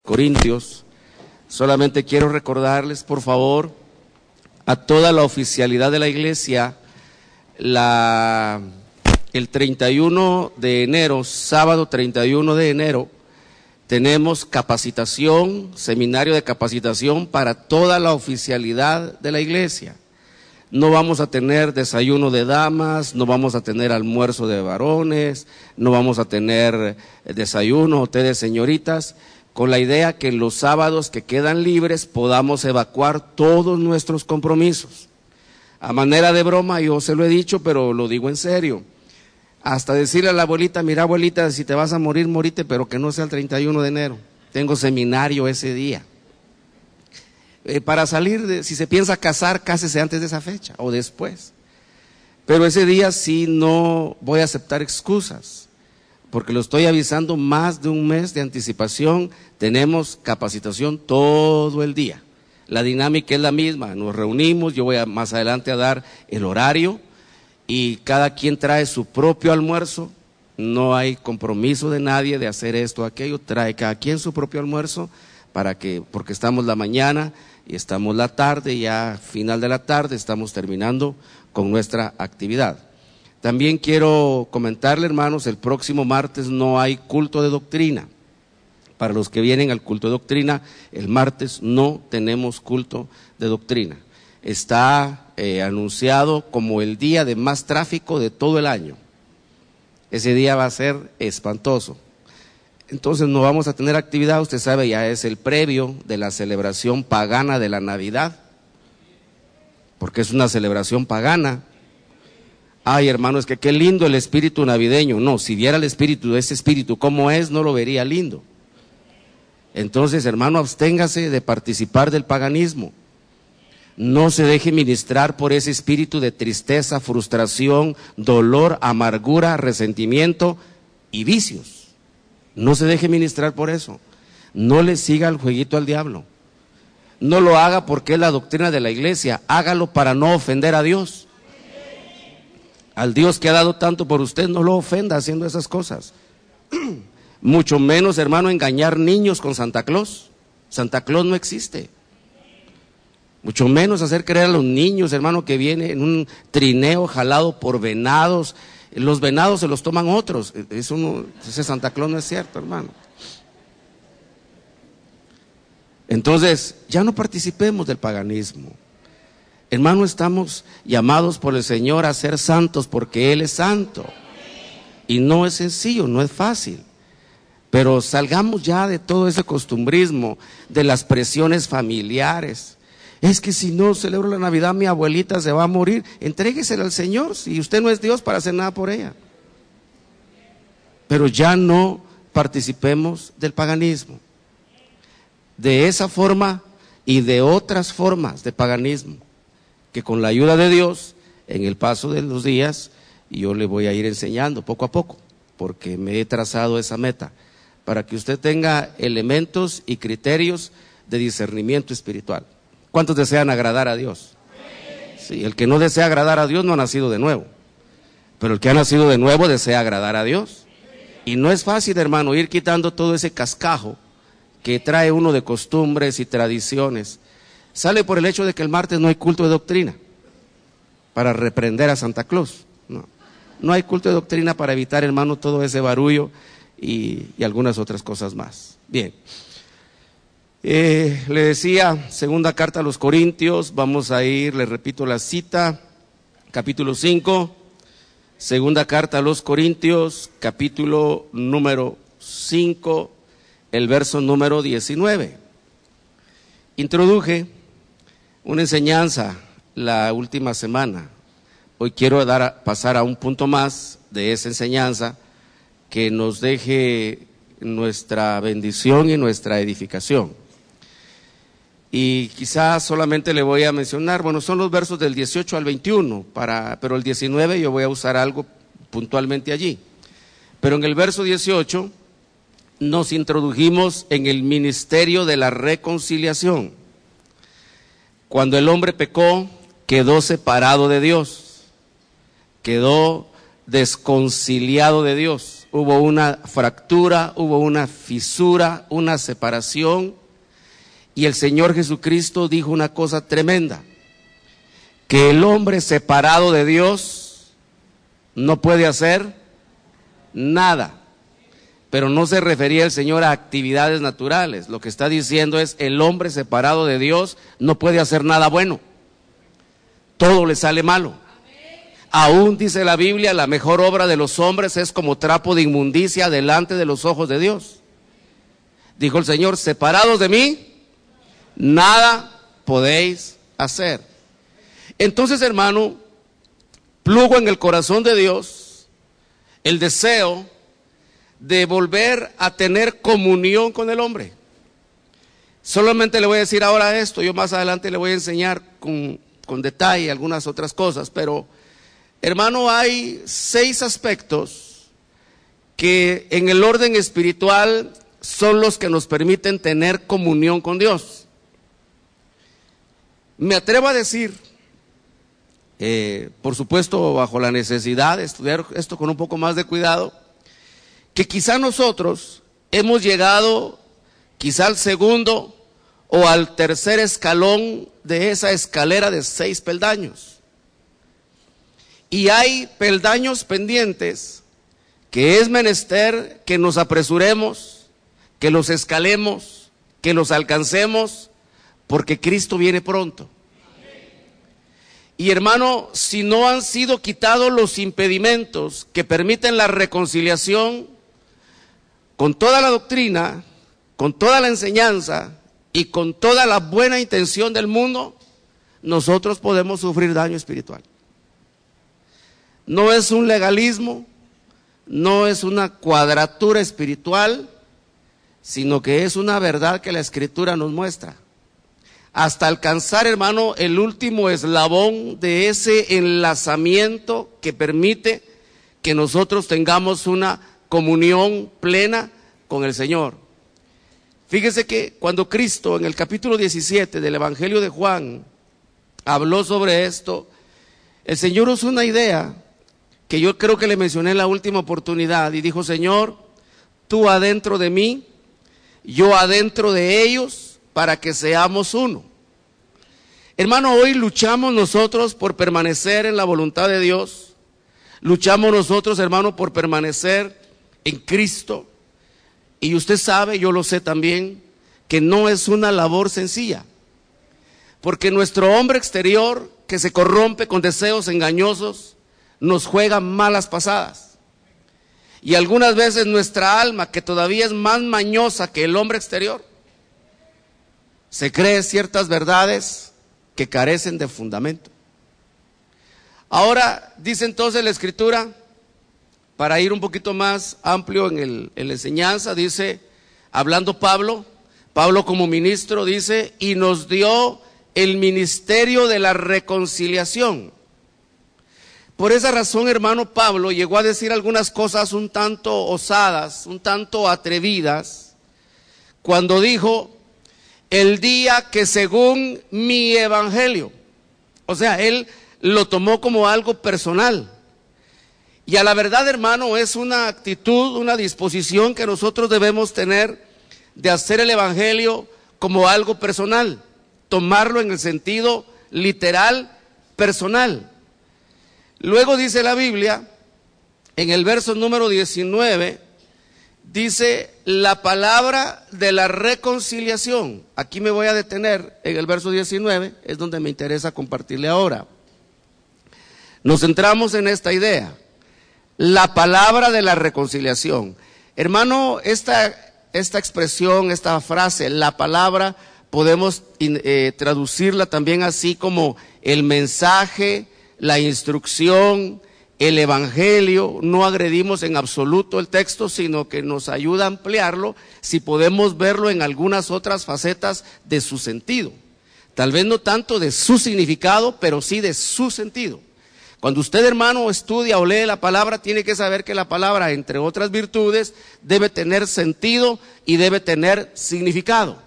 Corintios. Solamente quiero recordarles, por favor, a toda la oficialidad de la iglesia, el 31 de enero, sábado 31 de enero, tenemos capacitación, seminario de capacitación para toda la oficialidad de la iglesia. No vamos a tener desayuno de damas, no vamos a tener almuerzo de varones, no vamos a tener desayuno o té de señoritas, con la idea que los sábados que quedan libres podamos evacuar todos nuestros compromisos. A manera de broma, yo se lo he dicho, pero lo digo en serio. Hasta decirle a la abuelita, mira abuelita, si te vas a morir, morite, pero que no sea el 31 de enero. Tengo seminario ese día. Para salir, si se piensa casar, cásese antes de esa fecha o después. Pero ese día sí no voy a aceptar excusas, porque lo estoy avisando más de un mes de anticipación. Tenemos capacitación todo el día. La dinámica es la misma, nos reunimos, yo voy más adelante a dar el horario y cada quien trae su propio almuerzo. No hay compromiso de nadie de hacer esto o aquello, trae cada quien su propio almuerzo porque estamos la mañana y estamos la tarde, ya final de la tarde estamos terminando con nuestra actividad. También quiero comentarle, hermanos, el próximo martes no hay culto de doctrina. Para los que vienen al culto de doctrina, el martes no tenemos culto de doctrina. Está anunciado como el día de más tráfico de todo el año. Ese día va a ser espantoso. Entonces no vamos a tener actividad, usted sabe, ya es el previo de la celebración pagana de la Navidad, porque es una celebración pagana. Ay, hermano, es que qué lindo el espíritu navideño. No, si viera el espíritu, ese espíritu cómo es, no lo vería lindo. Entonces, hermano, absténgase de participar del paganismo. No se deje ministrar por ese espíritu de tristeza, frustración, dolor, amargura, resentimiento y vicios. No se deje ministrar por eso. No le siga el jueguito al diablo. No lo haga porque es la doctrina de la iglesia. Hágalo para no ofender a Dios. Al Dios que ha dado tanto por usted, no lo ofenda haciendo esas cosas. Mucho menos, hermano, engañar niños con Santa Claus. Santa Claus no existe. Mucho menos hacer creer a los niños, hermano, que viene en un trineo jalado por venados. Los venados se los toman otros. Ese Santa Claus no es cierto, hermano. Entonces, ya no participemos del paganismo. Hermano, estamos llamados por el Señor a ser santos porque Él es santo. Y no es sencillo, no es fácil. Pero salgamos ya de todo ese costumbrismo, de las presiones familiares. Es que si no celebro la Navidad, mi abuelita se va a morir. Entréguesela al Señor, si usted no es Dios para hacer nada por ella. Pero ya no participemos del paganismo. De esa forma y de otras formas de paganismo, que con la ayuda de Dios, en el paso de los días, yo le voy a ir enseñando poco a poco, porque me he trazado esa meta, para que usted tenga elementos y criterios de discernimiento espiritual. ¿Cuántos desean agradar a Dios? Sí, el que no desea agradar a Dios no ha nacido de nuevo, pero el que ha nacido de nuevo desea agradar a Dios. Y no es fácil, hermano, ir quitando todo ese cascajo que trae uno de costumbres y tradiciones. Sale por el hecho de que el martes no hay culto de doctrina para reprender a Santa Claus. No hay culto de doctrina para evitar, hermano, todo ese barullo y algunas otras cosas más. Bien. Le decía, segunda carta a los Corintios, vamos a ir, le repito la cita, capítulo 5, segunda carta a los Corintios, capítulo número 5, el verso número 19. Introduje una enseñanza la última semana. Hoy quiero pasar a un punto más de esa enseñanza que nos deje nuestra bendición y nuestra edificación. Y quizás solamente le voy a mencionar, bueno, son los versos del 18 al 21, pero el 19 yo voy a usar algo puntualmente allí. Pero en el verso 18 nos introdujimos en el ministerio de la reconciliación. Cuando el hombre pecó, quedó separado de Dios, quedó desconciliado de Dios. hubo una fractura, hubo una fisura, una separación, y el Señor Jesucristo dijo una cosa tremenda, que el hombre separado de Dios no puede hacer nada. Pero no se refería el Señor a actividades naturales. Lo que está diciendo es, el hombre separado de Dios no puede hacer nada bueno. Todo le sale malo. Aún dice la Biblia, la mejor obra de los hombres es como trapo de inmundicia delante de los ojos de Dios. Dijo el Señor, separados de mí, nada podéis hacer. Entonces, hermano, plugo en el corazón de Dios el deseo de volver a tener comunión con el hombre. Solamente le voy a decir ahora esto, yo más adelante le voy a enseñar con detalle algunas otras cosas, pero hermano, hay 6 aspectos que en el orden espiritual son los que nos permiten tener comunión con Dios. Me atrevo a decir, por supuesto bajo la necesidad de estudiar esto con un poco más de cuidado, que quizá nosotros hemos llegado quizá al segundo o al tercer escalón de esa escalera de 6 peldaños. Y hay peldaños pendientes que es menester que nos apresuremos, que los escalemos, que los alcancemos, porque Cristo viene pronto. Y hermano, si no han sido quitados los impedimentos que permiten la reconciliación con toda la doctrina, con toda la enseñanza y con toda la buena intención del mundo, nosotros podemos sufrir daño espiritual. No es un legalismo, no es una cuadratura espiritual, sino que es una verdad que la Escritura nos muestra. Hasta alcanzar, hermano, el último eslabón de ese enlazamiento que permite que nosotros tengamos una comunión plena con el Señor. Fíjese que cuando Cristo en el capítulo 17 del Evangelio de Juan habló sobre esto, el Señor usó una idea que yo creo que le mencioné en la última oportunidad y dijo, Señor, tú adentro de mí, yo adentro de ellos, para que seamos uno. Hermano, hoy luchamos nosotros por permanecer en la voluntad de Dios, luchamos nosotros, hermano, por permanecer en Cristo, y usted sabe, yo lo sé también, que no es una labor sencilla, porque nuestro hombre exterior, que se corrompe con deseos engañosos, nos juega malas pasadas, y algunas veces nuestra alma, que todavía es más mañosa que el hombre exterior, se cree ciertas verdades que carecen de fundamento. Ahora, dice entonces la Escritura, para ir un poquito más amplio en la enseñanza, dice, hablando Pablo como ministro, dice, y nos dio el ministerio de la reconciliación. Por esa razón, hermano, Pablo llegó a decir algunas cosas un tanto osadas, un tanto atrevidas, cuando dijo, el día que según mi evangelio, o sea, él lo tomó como algo personal. Y a la verdad, hermano, es una actitud, una disposición que nosotros debemos tener de hacer el evangelio como algo personal, tomarlo en el sentido literal, personal. Luego dice la Biblia, en el verso número 19, dice la palabra de la reconciliación. Aquí me voy a detener en el verso 19, es donde me interesa compartirle ahora. Nos centramos en esta idea, la palabra de la reconciliación. Hermano, esta expresión, esta frase, la palabra, podemos traducirla también así como el mensaje, la instrucción, el evangelio. No agredimos en absoluto el texto, sino que nos ayuda a ampliarlo si podemos verlo en algunas otras facetas de su sentido. Tal vez no tanto de su significado, pero sí de su sentido. Cuando usted, hermano, estudia o lee la palabra, tiene que saber que la palabra, entre otras virtudes, debe tener sentido y debe tener significado.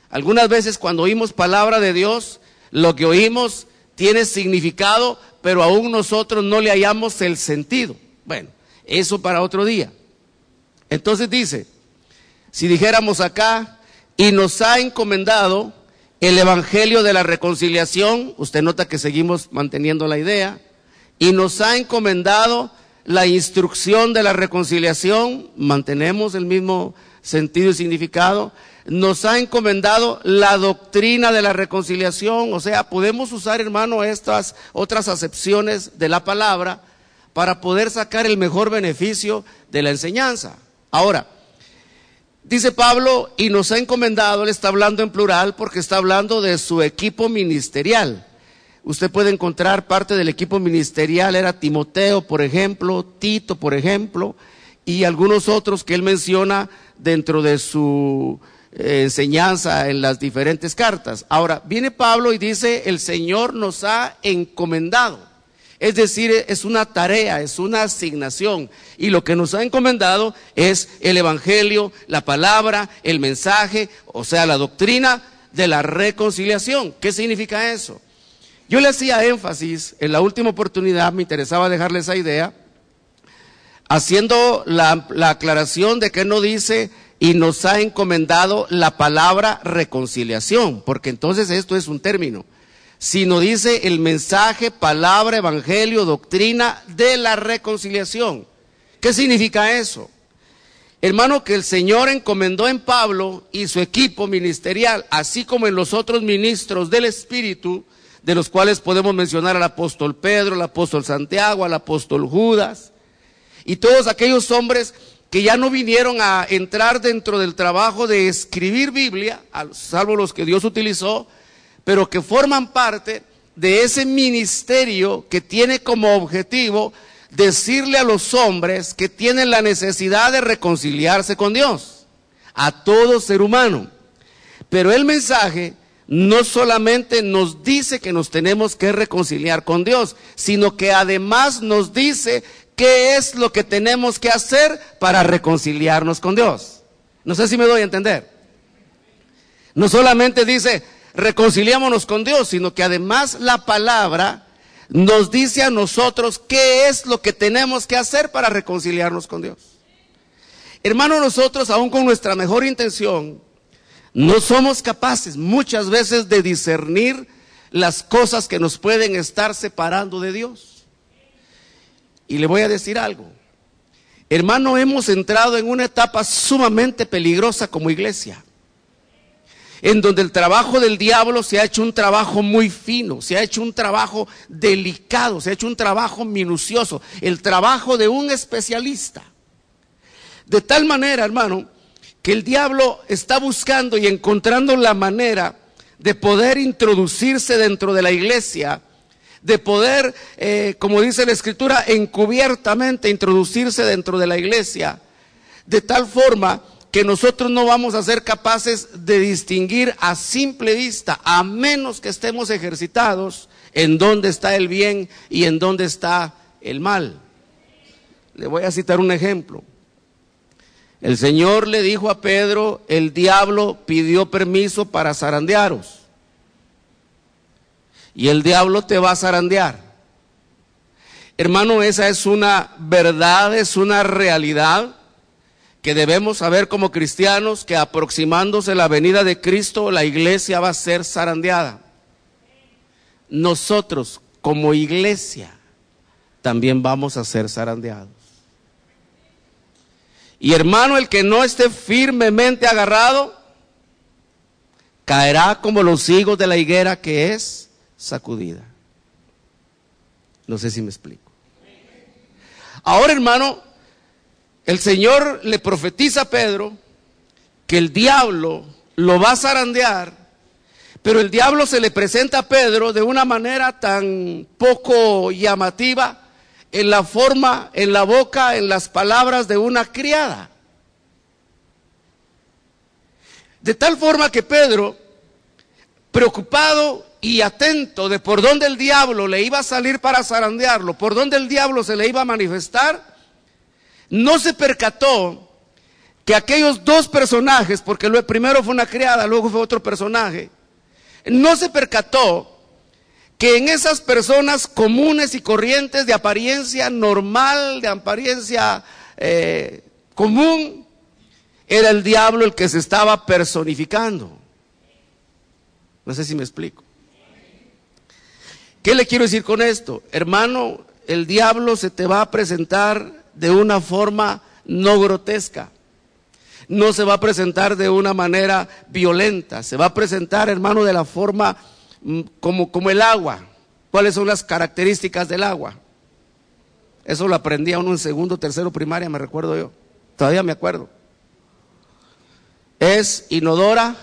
Algunas veces cuando oímos palabra de Dios, lo que oímos tiene significado, pero aún nosotros no le hallamos el sentido. Bueno, eso para otro día. Entonces dice, si dijéramos acá, y nos ha encomendado el evangelio de la reconciliación, usted nota que seguimos manteniendo la idea, y nos ha encomendado la instrucción de la reconciliación, mantenemos el mismo sentido y significado, nos ha encomendado la doctrina de la reconciliación, o sea, podemos usar, hermano, estas otras acepciones de la palabra para poder sacar el mejor beneficio de la enseñanza. Ahora, dice Pablo, y nos ha encomendado, él está hablando en plural porque está hablando de su equipo ministerial. Usted puede encontrar parte del equipo ministerial, era Timoteo, por ejemplo, Tito, por ejemplo, y algunos otros que él menciona dentro de su enseñanza en las diferentes cartas. Ahora, viene Pablo y dice, el Señor nos ha encomendado. Es decir, es una tarea, es una asignación, y lo que nos ha encomendado es el evangelio, la palabra, el mensaje, o sea, la doctrina de la reconciliación. ¿Qué significa eso? Yo le hacía énfasis, en la última oportunidad me interesaba dejarle esa idea, haciendo la aclaración de que no dice, y nos ha encomendado la palabra reconciliación, porque entonces esto es un término, sino dice el mensaje, palabra, evangelio, doctrina de la reconciliación. ¿Qué significa eso? Hermano, que el Señor encomendó en Pablo y su equipo ministerial, así como en los otros ministros del Espíritu, de los cuales podemos mencionar al apóstol Pedro, al apóstol Santiago, al apóstol Judas, y todos aquellos hombres que ya no vinieron a entrar dentro del trabajo de escribir Biblia, salvo los que Dios utilizó, pero que forman parte de ese ministerio que tiene como objetivo decirle a los hombres que tienen la necesidad de reconciliarse con Dios, a todo ser humano. Pero el mensaje no solamente nos dice que nos tenemos que reconciliar con Dios, sino que además nos dice qué es lo que tenemos que hacer para reconciliarnos con Dios. No sé si me doy a entender. No solamente dice reconciliémonos con Dios, sino que además la palabra nos dice a nosotros qué es lo que tenemos que hacer para reconciliarnos con Dios. Hermano, nosotros aún con nuestra mejor intención no somos capaces muchas veces de discernir las cosas que nos pueden estar separando de Dios. Y le voy a decir algo, hermano, hemos entrado en una etapa sumamente peligrosa como iglesia, en donde el trabajo del diablo se ha hecho un trabajo muy fino, se ha hecho un trabajo delicado, se ha hecho un trabajo minucioso, el trabajo de un especialista. De tal manera, hermano, que el diablo está buscando y encontrando la manera de poder introducirse dentro de la iglesia, de poder, como dice la Escritura, encubiertamente introducirse dentro de la iglesia, de tal forma que nosotros no vamos a ser capaces de distinguir a simple vista, a menos que estemos ejercitados, en dónde está el bien y en dónde está el mal. Le voy a citar un ejemplo. El Señor le dijo a Pedro, el diablo pidió permiso para zarandearos. Y el diablo te va a zarandear. Hermano, esa es una verdad, es una realidad que debemos saber como cristianos, que aproximándose la venida de Cristo, la iglesia va a ser zarandeada. Nosotros como iglesia también vamos a ser zarandeados. Y hermano, el que no esté firmemente agarrado, caerá como los higos de la higuera que es sacudida. No sé si me explico. Ahora, hermano, el Señor le profetiza a Pedro que el diablo lo va a zarandear, pero el diablo se le presenta a Pedro de una manera tan poco llamativa, en la forma, en la boca, en las palabras de una criada. De tal forma que Pedro, preocupado y atento de por dónde el diablo le iba a salir para zarandearlo, por dónde el diablo se le iba a manifestar, no se percató que aquellos dos personajes, porque primero fue una criada, luego fue otro personaje, no se percató que en esas personas comunes y corrientes, de apariencia normal, de apariencia común, era el diablo el que se estaba personificando. No sé si me explico. ¿Qué le quiero decir con esto? Hermano, el diablo se te va a presentar de una forma no grotesca. No se va a presentar de una manera violenta. Se va a presentar, hermano, de la forma como el agua. ¿Cuáles son las características del agua? Eso lo aprendía uno en segundo, tercero primaria, me recuerdo yo. Todavía me acuerdo. Es inodora,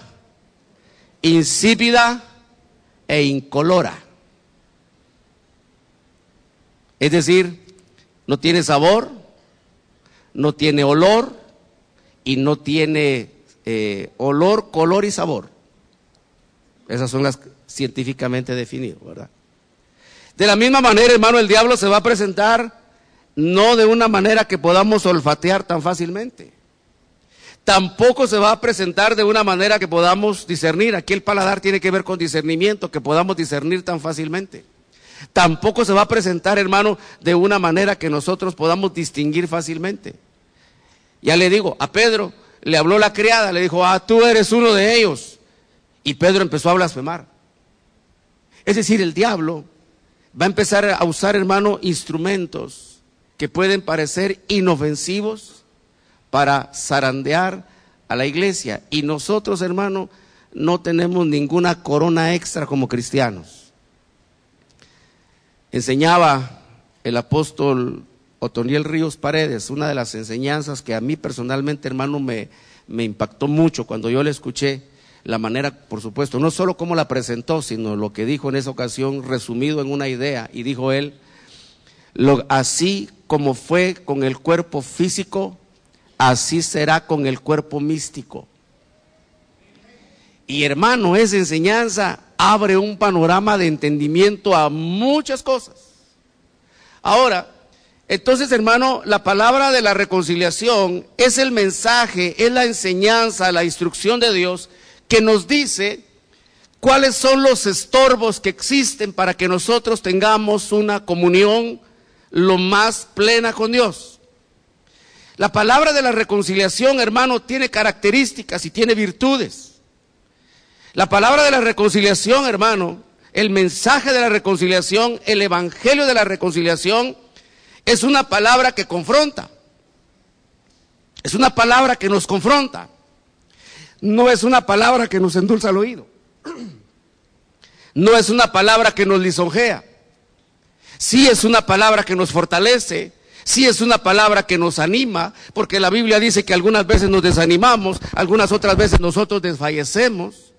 insípida e incolora. Es decir, no tiene sabor, no tiene olor y no tiene olor, color y sabor. Esas son las científicamente definidas, ¿verdad? De la misma manera, hermano, el diablo se va a presentar no de una manera que podamos olfatear tan fácilmente. Tampoco se va a presentar de una manera que podamos discernir. Aquí el paladar tiene que ver con discernimiento, que podamos discernir tan fácilmente. Tampoco se va a presentar, hermano, de una manera que nosotros podamos distinguir fácilmente. Ya le digo, a Pedro le habló la criada, le dijo, tú eres uno de ellos. Y Pedro empezó a blasfemar. Es decir, el diablo va a empezar a usar, hermano, instrumentos que pueden parecer inofensivos para zarandear a la iglesia. Y nosotros, hermano, no tenemos ninguna corona extra como cristianos. Enseñaba el apóstol Otoniel Ríos Paredes, una de las enseñanzas que a mí personalmente, hermano, me impactó mucho cuando yo le escuché. La manera, por supuesto, no solo cómo la presentó, sino lo que dijo en esa ocasión, resumido en una idea. Y dijo él, así como fue con el cuerpo físico, así será con el cuerpo místico. Y hermano, esa enseñanza abre un panorama de entendimiento a muchas cosas. Ahora, entonces, hermano, la palabra de la reconciliación es el mensaje, es la enseñanza, la instrucción de Dios que nos dice cuáles son los estorbos que existen para que nosotros tengamos una comunión lo más plena con Dios. La palabra de la reconciliación, hermano, tiene características y tiene virtudes. La palabra de la reconciliación, hermano, el mensaje de la reconciliación, el evangelio de la reconciliación, es una palabra que confronta. Es una palabra que nos confronta. No es una palabra que nos endulza el oído. No es una palabra que nos lisonjea. Sí es una palabra que nos fortalece. Sí es una palabra que nos anima, porque la Biblia dice que algunas veces nos desanimamos, algunas otras veces nosotros desfallecemos.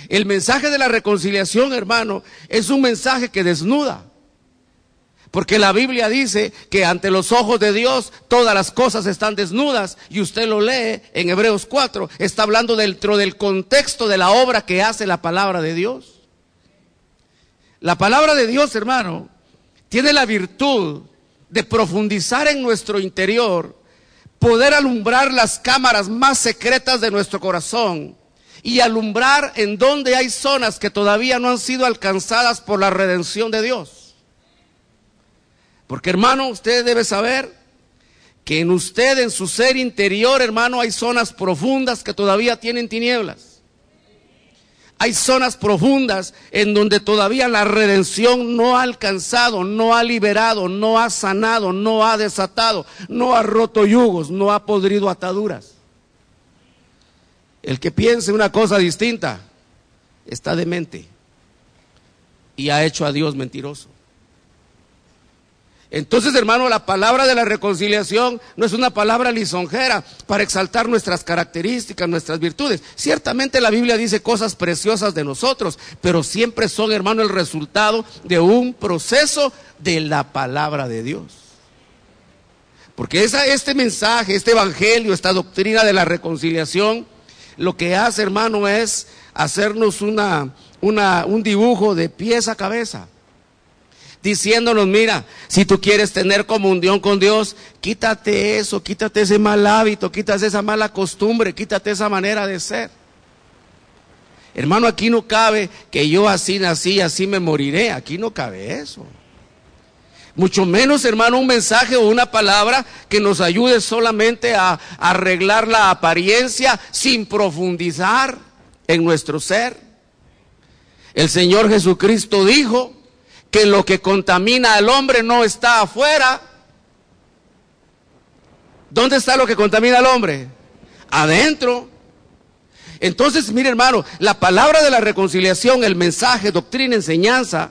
El mensaje de la reconciliación, hermano, es un mensaje que desnuda. Porque la Biblia dice que ante los ojos de Dios todas las cosas están desnudas, y usted lo lee en Hebreos 4, está hablando dentro del contexto de la obra que hace la palabra de Dios. La palabra de Dios, hermano, tiene la virtud de profundizar en nuestro interior, poder alumbrar las cámaras más secretas de nuestro corazón y alumbrar en donde hay zonas que todavía no han sido alcanzadas por la redención de Dios. Porque, hermano, usted debe saber que en usted, en su ser interior, hermano, hay zonas profundas que todavía tienen tinieblas. Hay zonas profundas en donde todavía la redención no ha alcanzado, no ha liberado, no ha sanado, no ha desatado, no ha roto yugos, no ha podrido ataduras. El que piense una cosa distinta está demente y ha hecho a Dios mentiroso. Entonces, hermano, la palabra de la reconciliación no es una palabra lisonjera para exaltar nuestras características, nuestras virtudes. Ciertamente la Biblia dice cosas preciosas de nosotros, pero siempre son, hermano, el resultado de un proceso de la palabra de Dios. Porque este mensaje, este evangelio, esta doctrina de la reconciliación, lo que hace, hermano, es hacernos un dibujo de pies a cabeza, diciéndonos, mira, si tú quieres tener comunión con Dios, quítate eso, quítate ese mal hábito, quítate esa mala costumbre, quítate esa manera de ser. Hermano, aquí no cabe que yo así nací, así me moriré. Aquí no cabe eso. Mucho menos, hermano, un mensaje o una palabra que nos ayude solamente a arreglar la apariencia sin profundizar en nuestro ser. El Señor Jesucristo dijo que lo que contamina al hombre no está afuera. ¿Dónde está lo que contamina al hombre? Adentro. Entonces, mire, hermano, la palabra de la reconciliación, el mensaje, doctrina, enseñanza,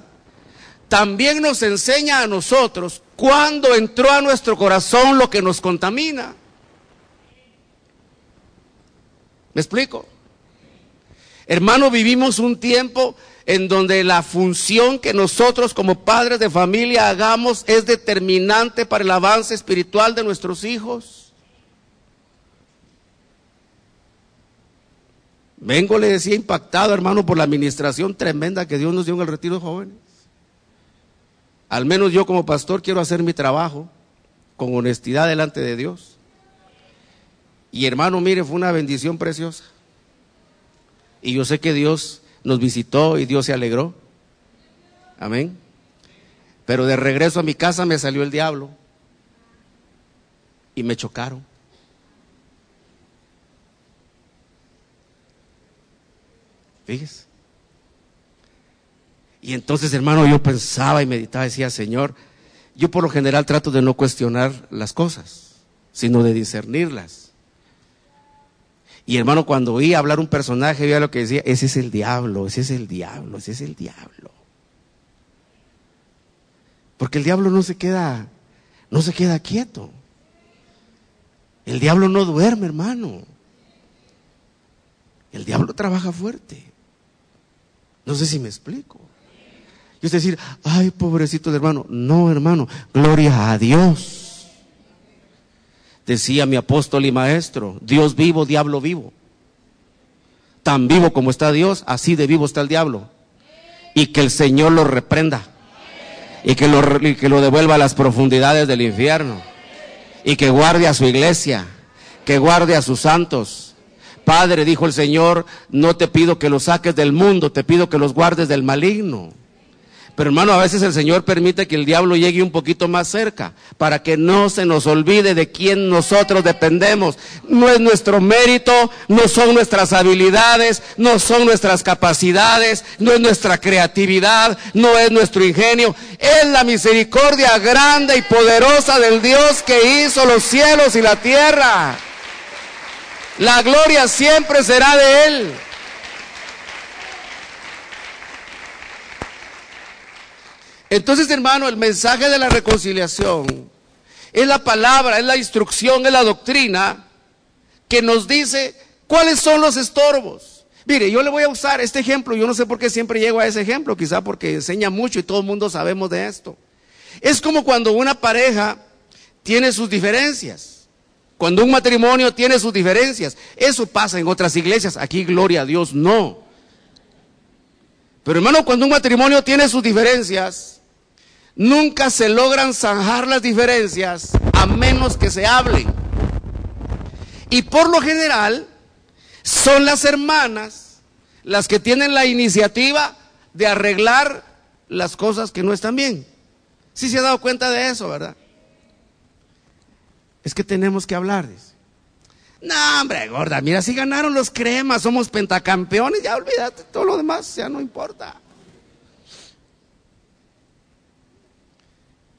también nos enseña a nosotros cuándo entró a nuestro corazón lo que nos contamina. ¿Me explico? Hermano, vivimos un tiempo en donde la función que nosotros como padres de familia hagamos es determinante para el avance espiritual de nuestros hijos. Vengo, le decía, impactado, hermano, por la administración tremenda que Dios nos dio en el retiro de jóvenes. Al menos yo como pastor quiero hacer mi trabajo con honestidad delante de Dios. Y hermano, mire, fue una bendición preciosa. Y yo sé que Dios nos visitó y Dios se alegró. Amén. Pero de regreso a mi casa me salió el diablo y me chocaron. Fíjese. Y entonces, hermano, yo pensaba y meditaba, decía, Señor, yo por lo general trato de no cuestionar las cosas, sino de discernirlas. Y hermano, cuando oí hablar un personaje, veía lo que decía, ese es el diablo, ese es el diablo, ese es el diablo. Porque el diablo no se queda quieto. El diablo no duerme, hermano. El diablo trabaja fuerte. No sé si me explico. Y usted decir, ay, pobrecito de hermano. No, hermano, gloria a Dios. Decía mi apóstol y maestro, Dios vivo, diablo vivo. Tan vivo como está Dios, así de vivo está el diablo. Y que el Señor lo reprenda. Y que lo devuelva a las profundidades del infierno. Y que guarde a su iglesia. Que guarde a sus santos. Padre, dijo el Señor, no te pido que los saques del mundo, te pido que los guardes del maligno. Pero hermano, a veces el Señor permite que el diablo llegue un poquito más cerca, para que no se nos olvide de quién nosotros dependemos. No es nuestro mérito, no son nuestras habilidades, no son nuestras capacidades, no es nuestra creatividad, no es nuestro ingenio. Es la misericordia grande y poderosa del Dios que hizo los cielos y la tierra. La gloria siempre será de Él. Entonces, hermano, el mensaje de la reconciliación es la palabra, es la instrucción, es la doctrina que nos dice cuáles son los estorbos. Mire, yo le voy a usar este ejemplo, yo no sé por qué siempre llego a ese ejemplo, quizá porque enseña mucho y todo el mundo sabemos de esto. Es como cuando una pareja tiene sus diferencias, cuando un matrimonio tiene sus diferencias. Eso pasa en otras iglesias, aquí gloria a Dios no. Pero hermano, cuando un matrimonio tiene sus diferencias, nunca se logran zanjar las diferencias a menos que se hablen. Y por lo general, son las hermanas las que tienen la iniciativa de arreglar las cosas que no están bien. ¿Sí se ha dado cuenta de eso, verdad? Es que tenemos que hablar, dice. No, hombre, gorda, mira, si ganaron los cremas, somos pentacampeones, ya olvídate, todo lo demás ya no importa.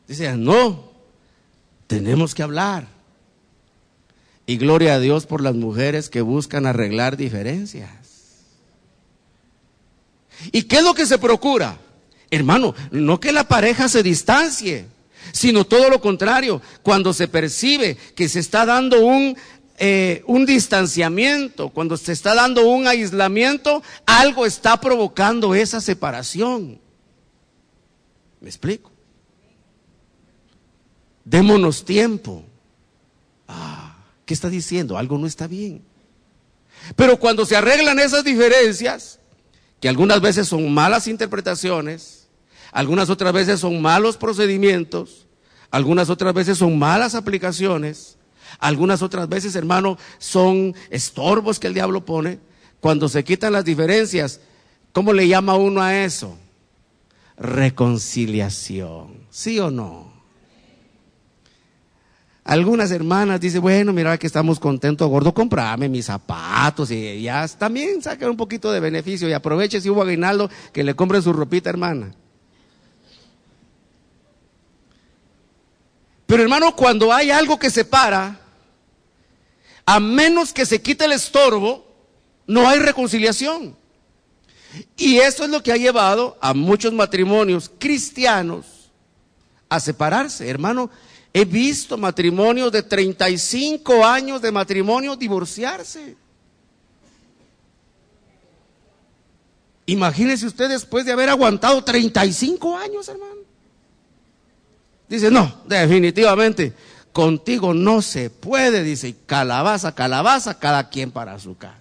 Dice, no, tenemos que hablar. Y gloria a Dios por las mujeres que buscan arreglar diferencias. ¿Y qué es lo que se procura? Hermano, no que la pareja se distancie, sino todo lo contrario. Cuando se percibe que se está dando un distanciamiento, cuando se está dando un aislamiento, algo está provocando esa separación. ¿Me explico? Démonos tiempo. ¿Qué está diciendo? Algo no está bien. Pero cuando se arreglan esas diferencias, que algunas veces son malas interpretaciones, algunas otras veces son malos procedimientos, algunas otras veces son malas aplicaciones, algunas otras veces, hermano, son estorbos que el diablo pone. Cuando se quitan las diferencias, ¿cómo le llama uno a eso? Reconciliación. ¿Sí o no? Algunas hermanas dicen, bueno, mira que estamos contentos, gordo, comprame mis zapatos y ya también saquen un poquito de beneficio y aproveche si hubo aguinaldo que le compren su ropita, hermana. Pero hermano, cuando hay algo que separa, a menos que se quite el estorbo, no hay reconciliación. Y eso es lo que ha llevado a muchos matrimonios cristianos a separarse. Hermano, he visto matrimonios de 35 años de matrimonio divorciarse. Imagínese usted después de haber aguantado 35 años, hermano. Dice, no, definitivamente, contigo no se puede, dice, calabaza, calabaza, cada quien para su casa.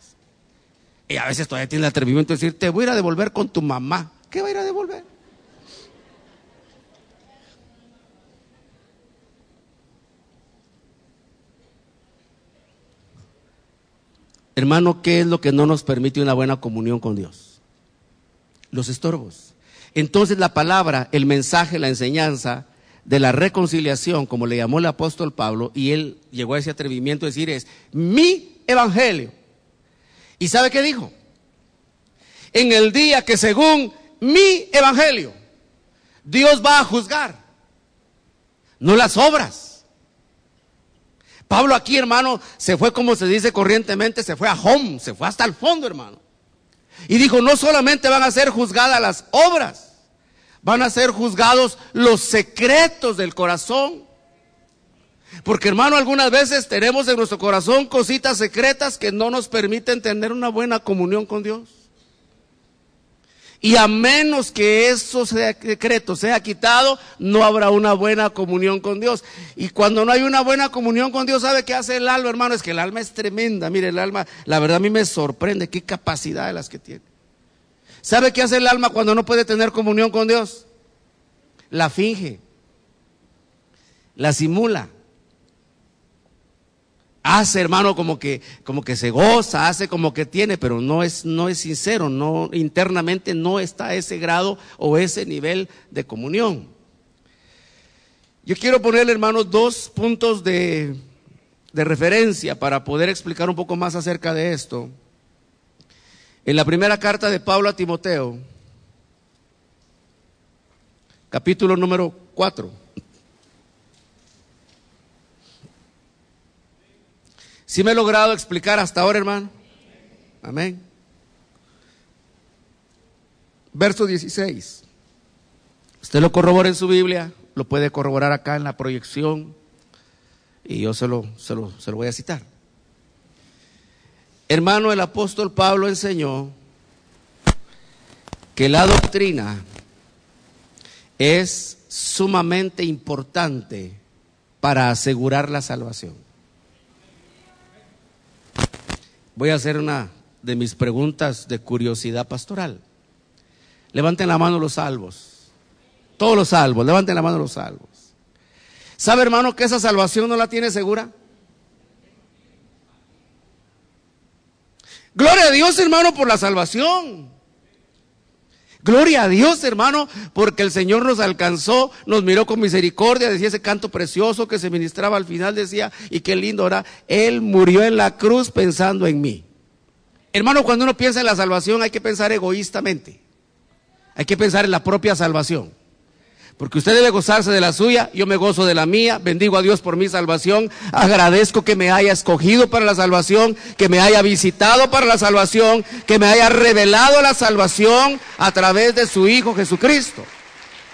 Y a veces todavía tiene el atrevimiento de decir, te voy a ir a devolver con tu mamá. ¿Qué va a ir a devolver? Hermano, ¿qué es lo que no nos permite una buena comunión con Dios? Los estorbos. Entonces la palabra, el mensaje, la enseñanza de la reconciliación, como le llamó el apóstol Pablo, y él llegó a ese atrevimiento de decir, es mi evangelio. ¿Y sabe qué dijo? En el día que según mi evangelio, Dios va a juzgar, no las obras. Pablo aquí, hermano, se fue, como se dice corrientemente, se fue a home, se fue hasta el fondo, hermano. Y dijo, no solamente van a ser juzgadas las obras, van a ser juzgados los secretos del corazón. Porque, hermano, algunas veces tenemos en nuestro corazón cositas secretas que no nos permiten tener una buena comunión con Dios. Y a menos que esos secretos sea quitado, no habrá una buena comunión con Dios. Y cuando no hay una buena comunión con Dios, ¿sabe qué hace el alma, hermano? Es que el alma es tremenda. Mire, el alma, la verdad a mí me sorprende qué capacidad de las que tiene. ¿Sabe qué hace el alma cuando no puede tener comunión con Dios? La finge, la simula. Hace, hermano, como que se goza, hace como que tiene, pero no es sincero, no, internamente no está a ese grado o ese nivel de comunión. Yo quiero ponerle, hermanos, 2 puntos de referencia para poder explicar un poco más acerca de esto. En la primera carta de Pablo a Timoteo, capítulo número 4. ¿Sí me he logrado explicar hasta ahora, hermano? Amén. Verso 16. Usted lo corrobora en su Biblia, lo puede corroborar acá en la proyección y yo se lo voy a citar. Hermano, el apóstol Pablo enseñó que la doctrina es sumamente importante para asegurar la salvación. Voy a hacer una de mis preguntas de curiosidad pastoral. Levanten la mano los salvos. Todos los salvos, levanten la mano los salvos. ¿Sabe, hermano, que esa salvación no la tiene segura? Gloria a Dios, hermano, por la salvación. Gloria a Dios, hermano, porque el Señor nos alcanzó, nos miró con misericordia, decía ese canto precioso que se ministraba al final, decía, y qué lindo era, Él murió en la cruz pensando en mí. Hermano, cuando uno piensa en la salvación hay que pensar egoístamente, hay que pensar en la propia salvación. Porque usted debe gozarse de la suya, yo me gozo de la mía, bendigo a Dios por mi salvación, agradezco que me haya escogido para la salvación, que me haya visitado para la salvación, que me haya revelado la salvación a través de su Hijo Jesucristo.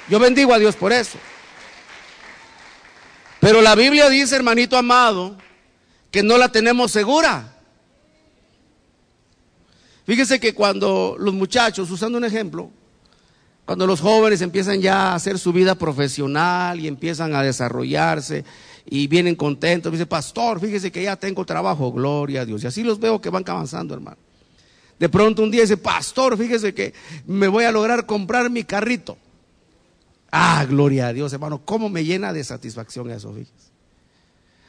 Yo bendigo a Dios por eso. Pero la Biblia dice, hermanito amado, que no la tenemos segura. Fíjese que cuando los muchachos, usando un ejemplo, cuando los jóvenes empiezan ya a hacer su vida profesional y empiezan a desarrollarse y vienen contentos, dice, pastor, fíjese que ya tengo trabajo, gloria a Dios. Y así los veo que van avanzando, hermano. De pronto un día dice, pastor, fíjese que me voy a lograr comprar mi carrito. Ah, gloria a Dios, hermano, cómo me llena de satisfacción eso, fíjese.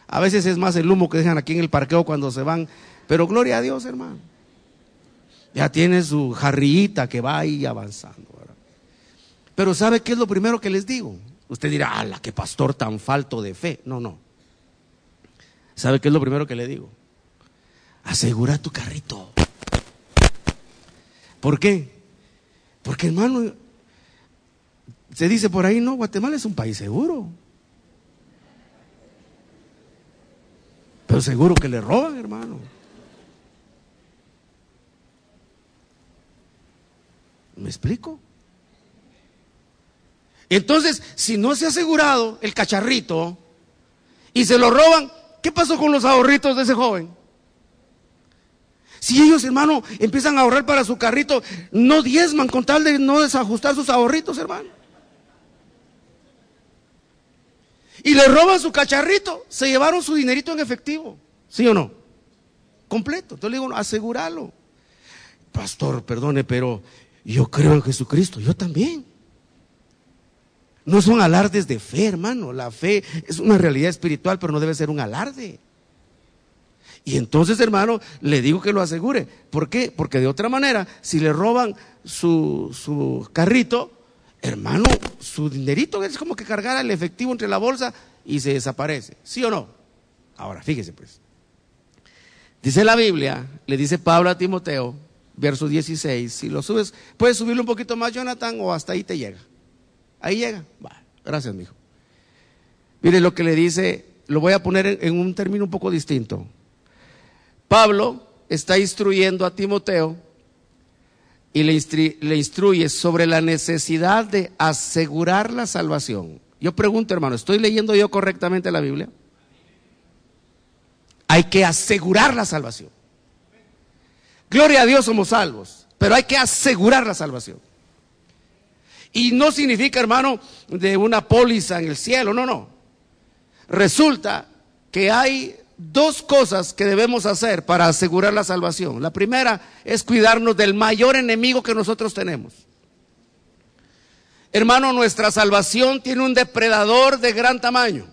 A veces es más el humo que dejan aquí en el parqueo cuando se van, pero gloria a Dios, hermano. Ya tiene su jarrillita que va ahí avanzando, ¿verdad? Pero ¿sabe qué es lo primero que les digo? Usted dirá, ¡ala, qué pastor tan falto de fe! No, no. ¿Sabe qué es lo primero que le digo? Asegura tu carrito. ¿Por qué? Porque, hermano, se dice por ahí, no, Guatemala es un país seguro. Pero seguro que le roban, hermano. ¿Me explico? Entonces, si no se ha asegurado el cacharrito y se lo roban, ¿qué pasó con los ahorritos de ese joven? Si ellos, hermano, empiezan a ahorrar para su carrito, no diezman con tal de no desajustar sus ahorritos, hermano. Y le roban su cacharrito, se llevaron su dinerito en efectivo, ¿sí o no? Completo. Entonces le digo, asegúralo. Pastor, perdone, pero yo creo en Jesucristo, yo también. No son alardes de fe, hermano. La fe es una realidad espiritual, pero no debe ser un alarde. Y entonces, hermano, le digo que lo asegure. ¿Por qué? Porque de otra manera, si le roban su carrito, hermano, su dinerito es como que cargar el efectivo entre la bolsa y se desaparece. ¿Sí o no? Ahora, fíjese pues. Dice la Biblia, le dice Pablo a Timoteo, verso 16, si lo subes, puedes subirlo un poquito más, Jonathan, o hasta ahí te llega. Ahí llega. Bah, gracias, mijo. Mire lo que le dice, lo voy a poner en un término un poco distinto. Pablo está instruyendo a Timoteo y le instruye sobre la necesidad de asegurar la salvación. Yo pregunto, hermano, ¿estoy leyendo yo correctamente la Biblia? Hay que asegurar la salvación. Gloria a Dios, somos salvos, pero hay que asegurar la salvación. Y no significa, hermano, de una póliza en el cielo, no, no. Resulta que hay dos cosas que debemos hacer para asegurar la salvación. La primera es cuidarnos del mayor enemigo que nosotros tenemos. Hermano, nuestra salvación tiene un depredador de gran tamaño.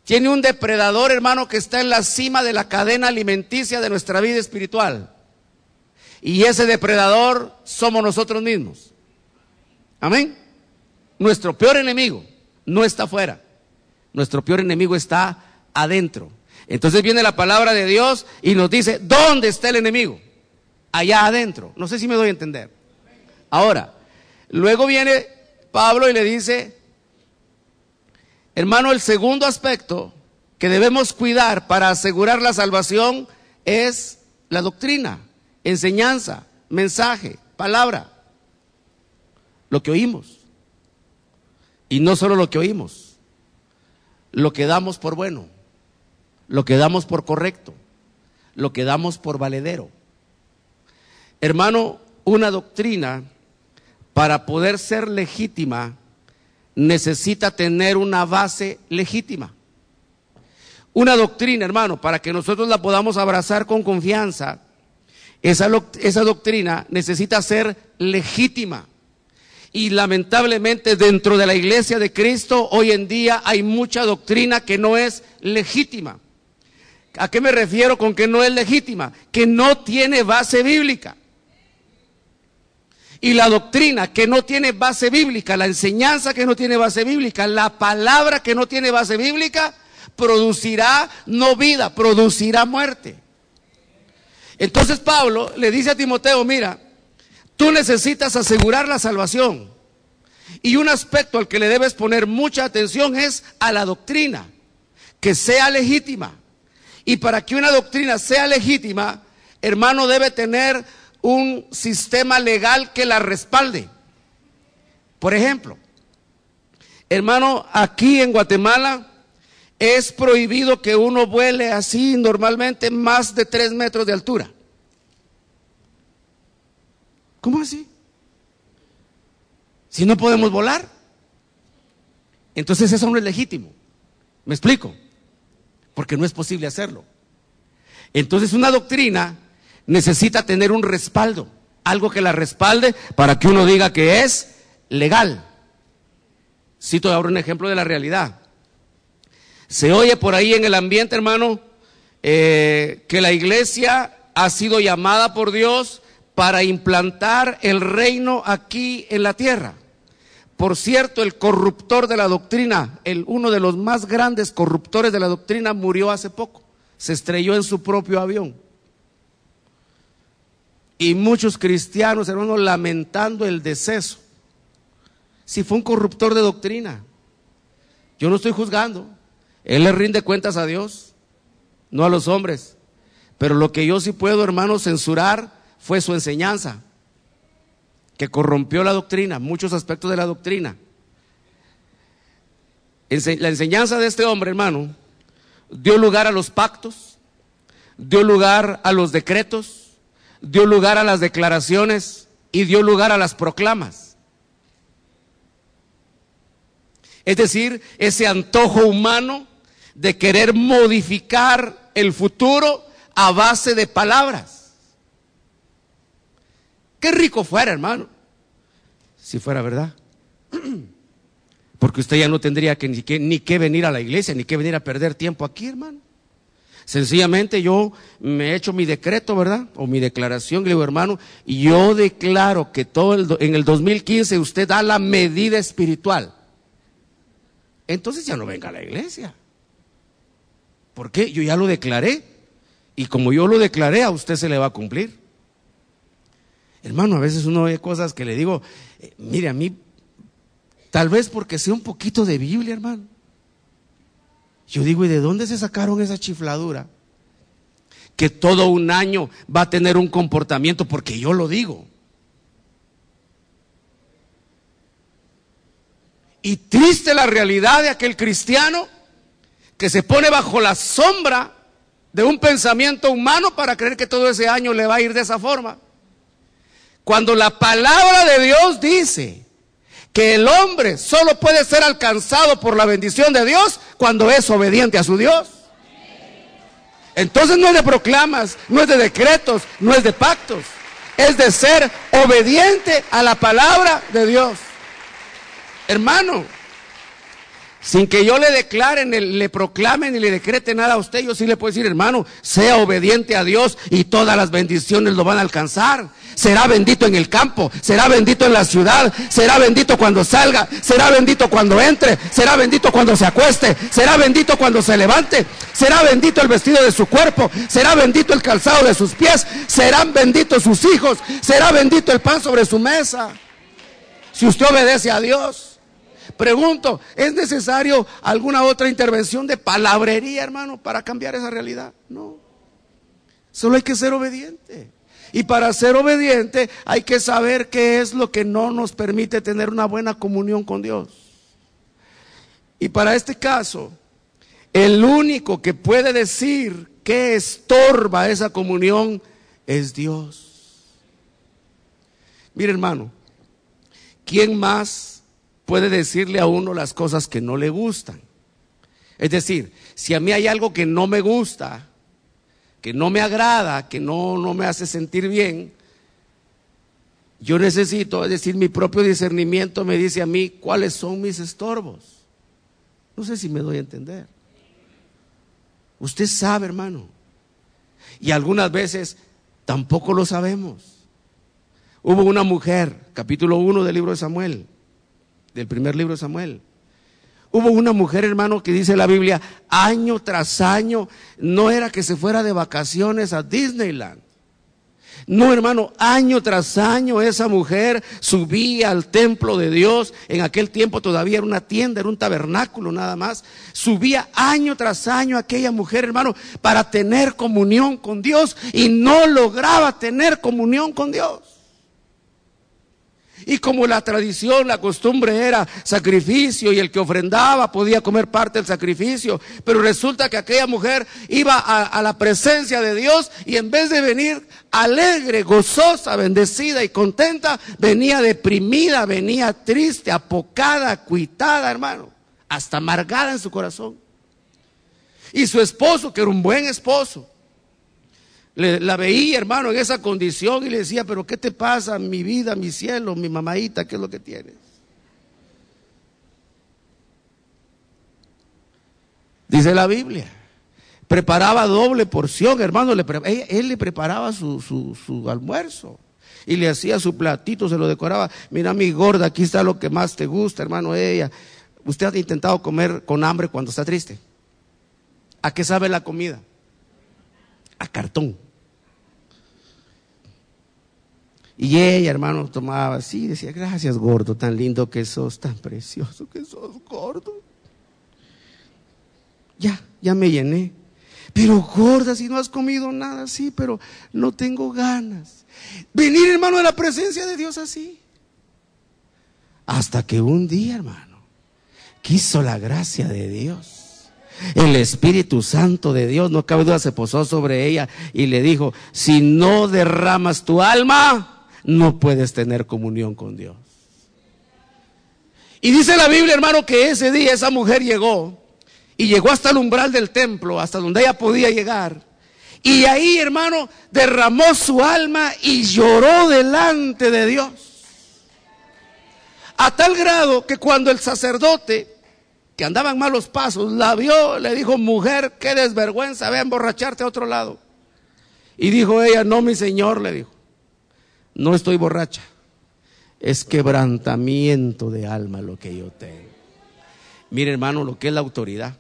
Tiene un depredador, hermano, que está en la cima de la cadena alimenticia de nuestra vida espiritual. Y ese depredador somos nosotros mismos. Amén. Nuestro peor enemigo no está afuera. Nuestro peor enemigo está adentro. Entonces viene la palabra de Dios y nos dice, ¿dónde está el enemigo? Allá adentro. No sé si me doy a entender. Ahora, luego viene Pablo y le dice, hermano, el segundo aspecto que debemos cuidar para asegurar la salvación es la doctrina, enseñanza, mensaje, palabra. Lo que oímos. Y no solo lo que oímos, lo que damos por bueno, lo que damos por correcto, lo que damos por valedero. Hermano, una doctrina para poder ser legítima necesita tener una base legítima. Una doctrina, hermano, para que nosotros la podamos abrazar con confianza, esa doctrina necesita ser legítima. Y lamentablemente dentro de la iglesia de Cristo hoy en día hay mucha doctrina que no es legítima. ¿A qué me refiero con que no es legítima? Que no tiene base bíblica. Y la doctrina que no tiene base bíblica, la enseñanza que no tiene base bíblica, la palabra que no tiene base bíblica, producirá no vida, producirá muerte. Entonces Pablo le dice a Timoteo, mira, tú necesitas asegurar la salvación. Y un aspecto al que le debes poner mucha atención es a la doctrina, que sea legítima. Y para que una doctrina sea legítima, hermano, debe tener un sistema legal que la respalde. Por ejemplo, hermano, aquí en Guatemala es prohibido que uno vuele así normalmente más de 3 metros de altura. ¿Cómo así? Si no podemos volar. Entonces eso no es legítimo. ¿Me explico? Porque no es posible hacerlo. Entonces una doctrina necesita tener un respaldo, algo que la respalde para que uno diga que es legal. Cito ahora un ejemplo de la realidad. Se oye por ahí en el ambiente, hermano, que la iglesia ha sido llamada por Dios para implantar el reino aquí en la tierra. Por cierto, el corruptor de la doctrina, uno de los más grandes corruptores de la doctrina, murió hace poco. Se estrelló en su propio avión. Y muchos cristianos, hermanos, lamentando el deceso. Si fue un corruptor de doctrina. Yo no estoy juzgando. Él le rinde cuentas a Dios, no a los hombres. Pero lo que yo sí puedo, hermanos, censurar fue su enseñanza, que corrompió la doctrina, muchos aspectos de la doctrina. La enseñanza de este hombre, hermano, dio lugar a los pactos, dio lugar a los decretos, dio lugar a las declaraciones y dio lugar a las proclamas. Es decir, ese antojo humano de querer modificar el futuro a base de palabras. Qué rico fuera, hermano, si fuera verdad. Porque usted ya no tendría ni que venir a la iglesia, ni que venir a perder tiempo aquí, hermano. Sencillamente yo me he hecho mi decreto, ¿verdad? O mi declaración, le digo, hermano, y yo declaro que en el 2015 usted da la medida espiritual. Entonces ya no venga a la iglesia. ¿Por qué? Yo ya lo declaré. Y como yo lo declaré, a usted se le va a cumplir. Hermano, a veces uno ve cosas que le digo, mire, a mí, tal vez porque sé un poquito de Biblia, hermano. Yo digo, ¿y de dónde se sacaron esa chifladura? Que todo un año va a tener un comportamiento, porque yo lo digo. Y triste la realidad de aquel cristiano que se pone bajo la sombra de un pensamiento humano para creer que todo ese año le va a ir de esa forma. Cuando la palabra de Dios dice que el hombre solo puede ser alcanzado por la bendición de Dios cuando es obediente a su Dios. Entonces no es de proclamas, no es de decretos, no es de pactos, es de ser obediente a la palabra de Dios. Hermano, sin que yo le declare, le proclame ni le decrete nada a usted, yo sí le puedo decir, hermano, sea obediente a Dios y todas las bendiciones lo van a alcanzar. Será bendito en el campo, será bendito en la ciudad, será bendito cuando salga, será bendito cuando entre, será bendito cuando se acueste, será bendito cuando se levante, será bendito el vestido de su cuerpo, será bendito el calzado de sus pies, serán benditos sus hijos, será bendito el pan sobre su mesa. Si usted obedece a Dios. Pregunto, ¿es necesario alguna otra intervención de palabrería, hermano, para cambiar esa realidad? No. Solo hay que ser obediente. Y para ser obediente hay que saber qué es lo que no nos permite tener una buena comunión con Dios. Y para este caso, el único que puede decir que estorba esa comunión es Dios. Mire, hermano, ¿quién más puede decirle a uno las cosas que no le gustan? Es decir, si a mí hay algo que no me gusta, que no me agrada, que no me hace sentir bien, yo necesito, es decir, mi propio discernimiento me dice a mí cuáles son mis estorbos. No sé si me doy a entender. Usted sabe, hermano, y algunas veces tampoco lo sabemos. Hubo una mujer, capítulo 1 del libro de Samuel, del primer libro de Samuel. Hubo una mujer, hermano, que dice la Biblia, año tras año, no era que se fuera de vacaciones a Disneyland. No, hermano, año tras año esa mujer subía al templo de Dios. En aquel tiempo todavía era una tienda, era un tabernáculo nada más. Subía año tras año aquella mujer, hermano, para tener comunión con Dios, y no lograba tener comunión con Dios. Y como la tradición, la costumbre era sacrificio, y el que ofrendaba podía comer parte del sacrificio, pero resulta que aquella mujer iba a la presencia de Dios, y en vez de venir alegre, gozosa, bendecida y contenta, venía deprimida, venía triste, apocada, acuitada, hermano, hasta amargada en su corazón. Y su esposo, que era un buen esposo, la veía, hermano, en esa condición, y le decía, pero ¿qué te pasa, mi vida, mi cielo, mi mamadita? ¿Qué es lo que tienes? Dice la Biblia, preparaba doble porción, hermano. Él le preparaba su almuerzo y le hacía su platito, se lo decoraba. Mira, mi gorda, aquí está lo que más te gusta, hermano. ¿Usted ha intentado comer con hambre cuando está triste? ¿A qué sabe la comida? A cartón. Y ella, hermano, tomaba así, decía: gracias, gordo, tan lindo que sos, tan precioso que sos, gordo. Ya me llené. Pero gorda, si no has comido nada, sí, pero no tengo ganas. Venir, hermano, de la presencia de Dios así. Hasta que un día, hermano, quiso la gracia de Dios. El Espíritu Santo de Dios, no cabe duda, se posó sobre ella y le dijo: si no derramas tu alma, no puedes tener comunión con Dios. Y dice la Biblia, hermano, que ese día esa mujer llegó hasta el umbral del templo, hasta donde ella podía llegar. Y ahí, hermano, derramó su alma y lloró delante de Dios. A tal grado que cuando el sacerdote, que andaba en malos pasos, la vio, le dijo: mujer, qué desvergüenza, ve a emborracharte a otro lado. Y dijo ella: no, mi señor, le dijo, no estoy borracha, es quebrantamiento de alma lo que yo tengo. Mire, hermano, lo que es la autoridad.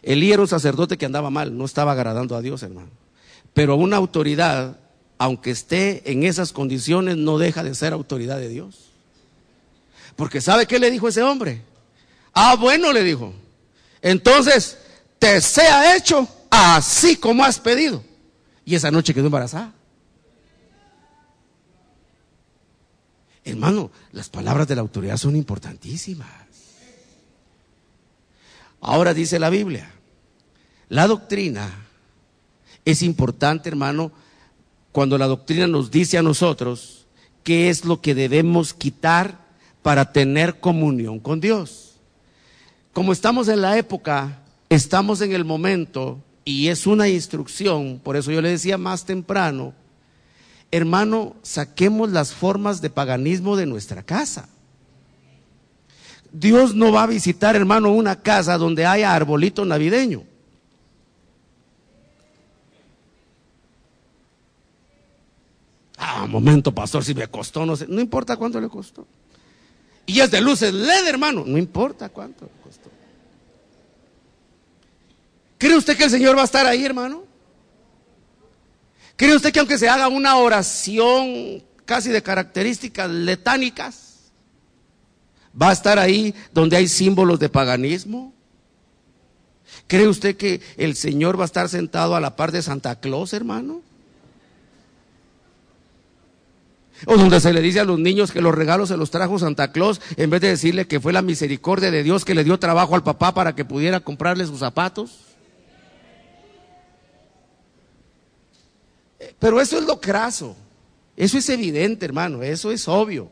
Elías era un sacerdote que andaba mal, no estaba agradando a Dios, hermano. Pero una autoridad, aunque esté en esas condiciones, no deja de ser autoridad de Dios. Porque ¿sabe qué le dijo ese hombre? Ah, bueno, le dijo, entonces te sea hecho así como has pedido. Y esa noche quedó embarazada. Hermano, las palabras de la autoridad son importantísimas. Ahora dice la Biblia, la doctrina es importante, hermano, cuando la doctrina nos dice a nosotros qué es lo que debemos quitar para tener comunión con Dios. Como estamos en la época, estamos en el momento, y es una instrucción, por eso yo le decía más temprano, hermano, saquemos las formas de paganismo de nuestra casa. Dios no va a visitar, hermano, una casa donde haya arbolito navideño. Ah, momento, pastor, si me costó, no sé, no importa cuánto le costó. Y es de luces LED, hermano, no importa cuánto le costó. ¿Cree usted que el Señor va a estar ahí, hermano? ¿Cree usted que aunque se haga una oración casi de características letánicas, va a estar ahí donde hay símbolos de paganismo? ¿Cree usted que el Señor va a estar sentado a la par de Santa Claus, hermano? O donde se le dice a los niños que los regalos se los trajo Santa Claus, en vez de decirle que fue la misericordia de Dios que le dio trabajo al papá para que pudiera comprarle sus zapatos. Pero eso es lo craso, eso es evidente, hermano, eso es obvio.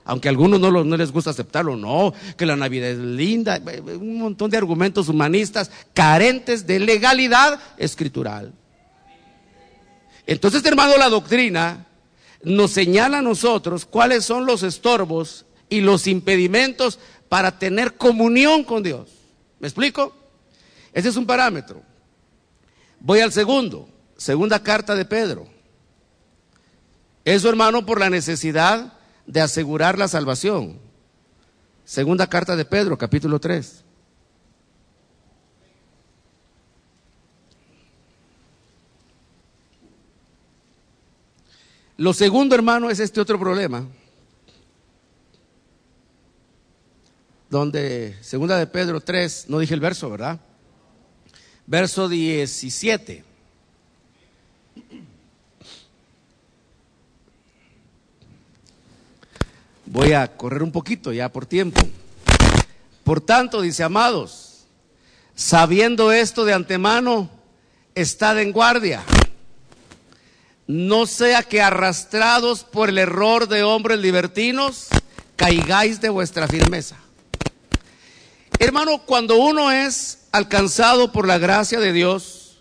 Aunque a algunos no les gusta aceptarlo, no, que la Navidad es linda, un montón de argumentos humanistas carentes de legalidad escritural. Entonces, hermano, la doctrina nos señala a nosotros cuáles son los estorbos y los impedimentos para tener comunión con Dios. ¿Me explico? Ese es un parámetro. Voy al segunda carta de Pedro. Eso, hermano, por la necesidad de asegurar la salvación. Segunda carta de Pedro, capítulo 3. Lo segundo, hermano, es este otro problema. Donde, segunda de Pedro 3, no dije el verso, ¿verdad? Verso 17. Voy a correr un poquito ya por tiempo. Por tanto, dice, amados, sabiendo esto de antemano, estad en guardia. No sea que arrastrados por el error de hombres libertinos, caigáis de vuestra firmeza. Hermano, cuando uno es alcanzado por la gracia de Dios,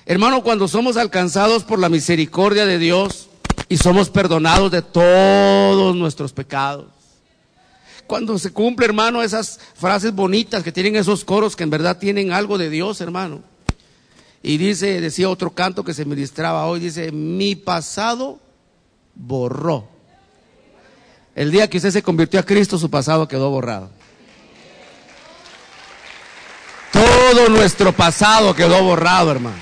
hermano, cuando somos alcanzados por la misericordia de Dios y somos perdonados de todos nuestros pecados, cuando se cumple, hermano, esas frases bonitas que tienen esos coros que en verdad tienen algo de Dios, hermano, Y decía otro canto que se ministraba hoy, dice, mi pasado borró. El día que usted se convirtió a Cristo, su pasado quedó borrado. Todo nuestro pasado quedó borrado, hermano.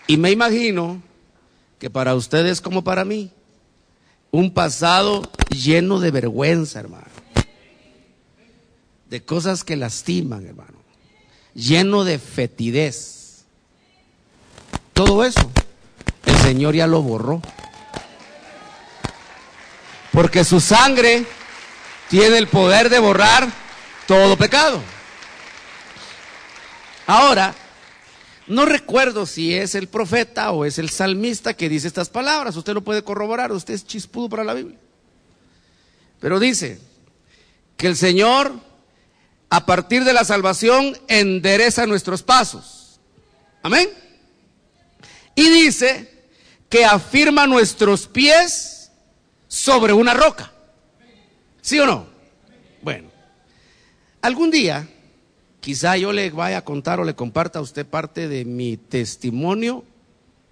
Y me imagino que para ustedes como para mí, un pasado lleno de vergüenza, hermano. De cosas que lastiman, hermano. Lleno de fetidez. Todo eso, el Señor ya lo borró. Porque su sangre tiene el poder de borrar todo pecado. Ahora, no recuerdo si es el profeta o es el salmista que dice estas palabras. Usted lo puede corroborar, usted es chispudo para la Biblia. Pero dice que el Señor, a partir de la salvación, endereza nuestros pasos. Amén. Y dice que afirma nuestros pies sobre una roca. ¿Sí o no? Bueno, algún día quizá yo le vaya a contar o le comparta a usted parte de mi testimonio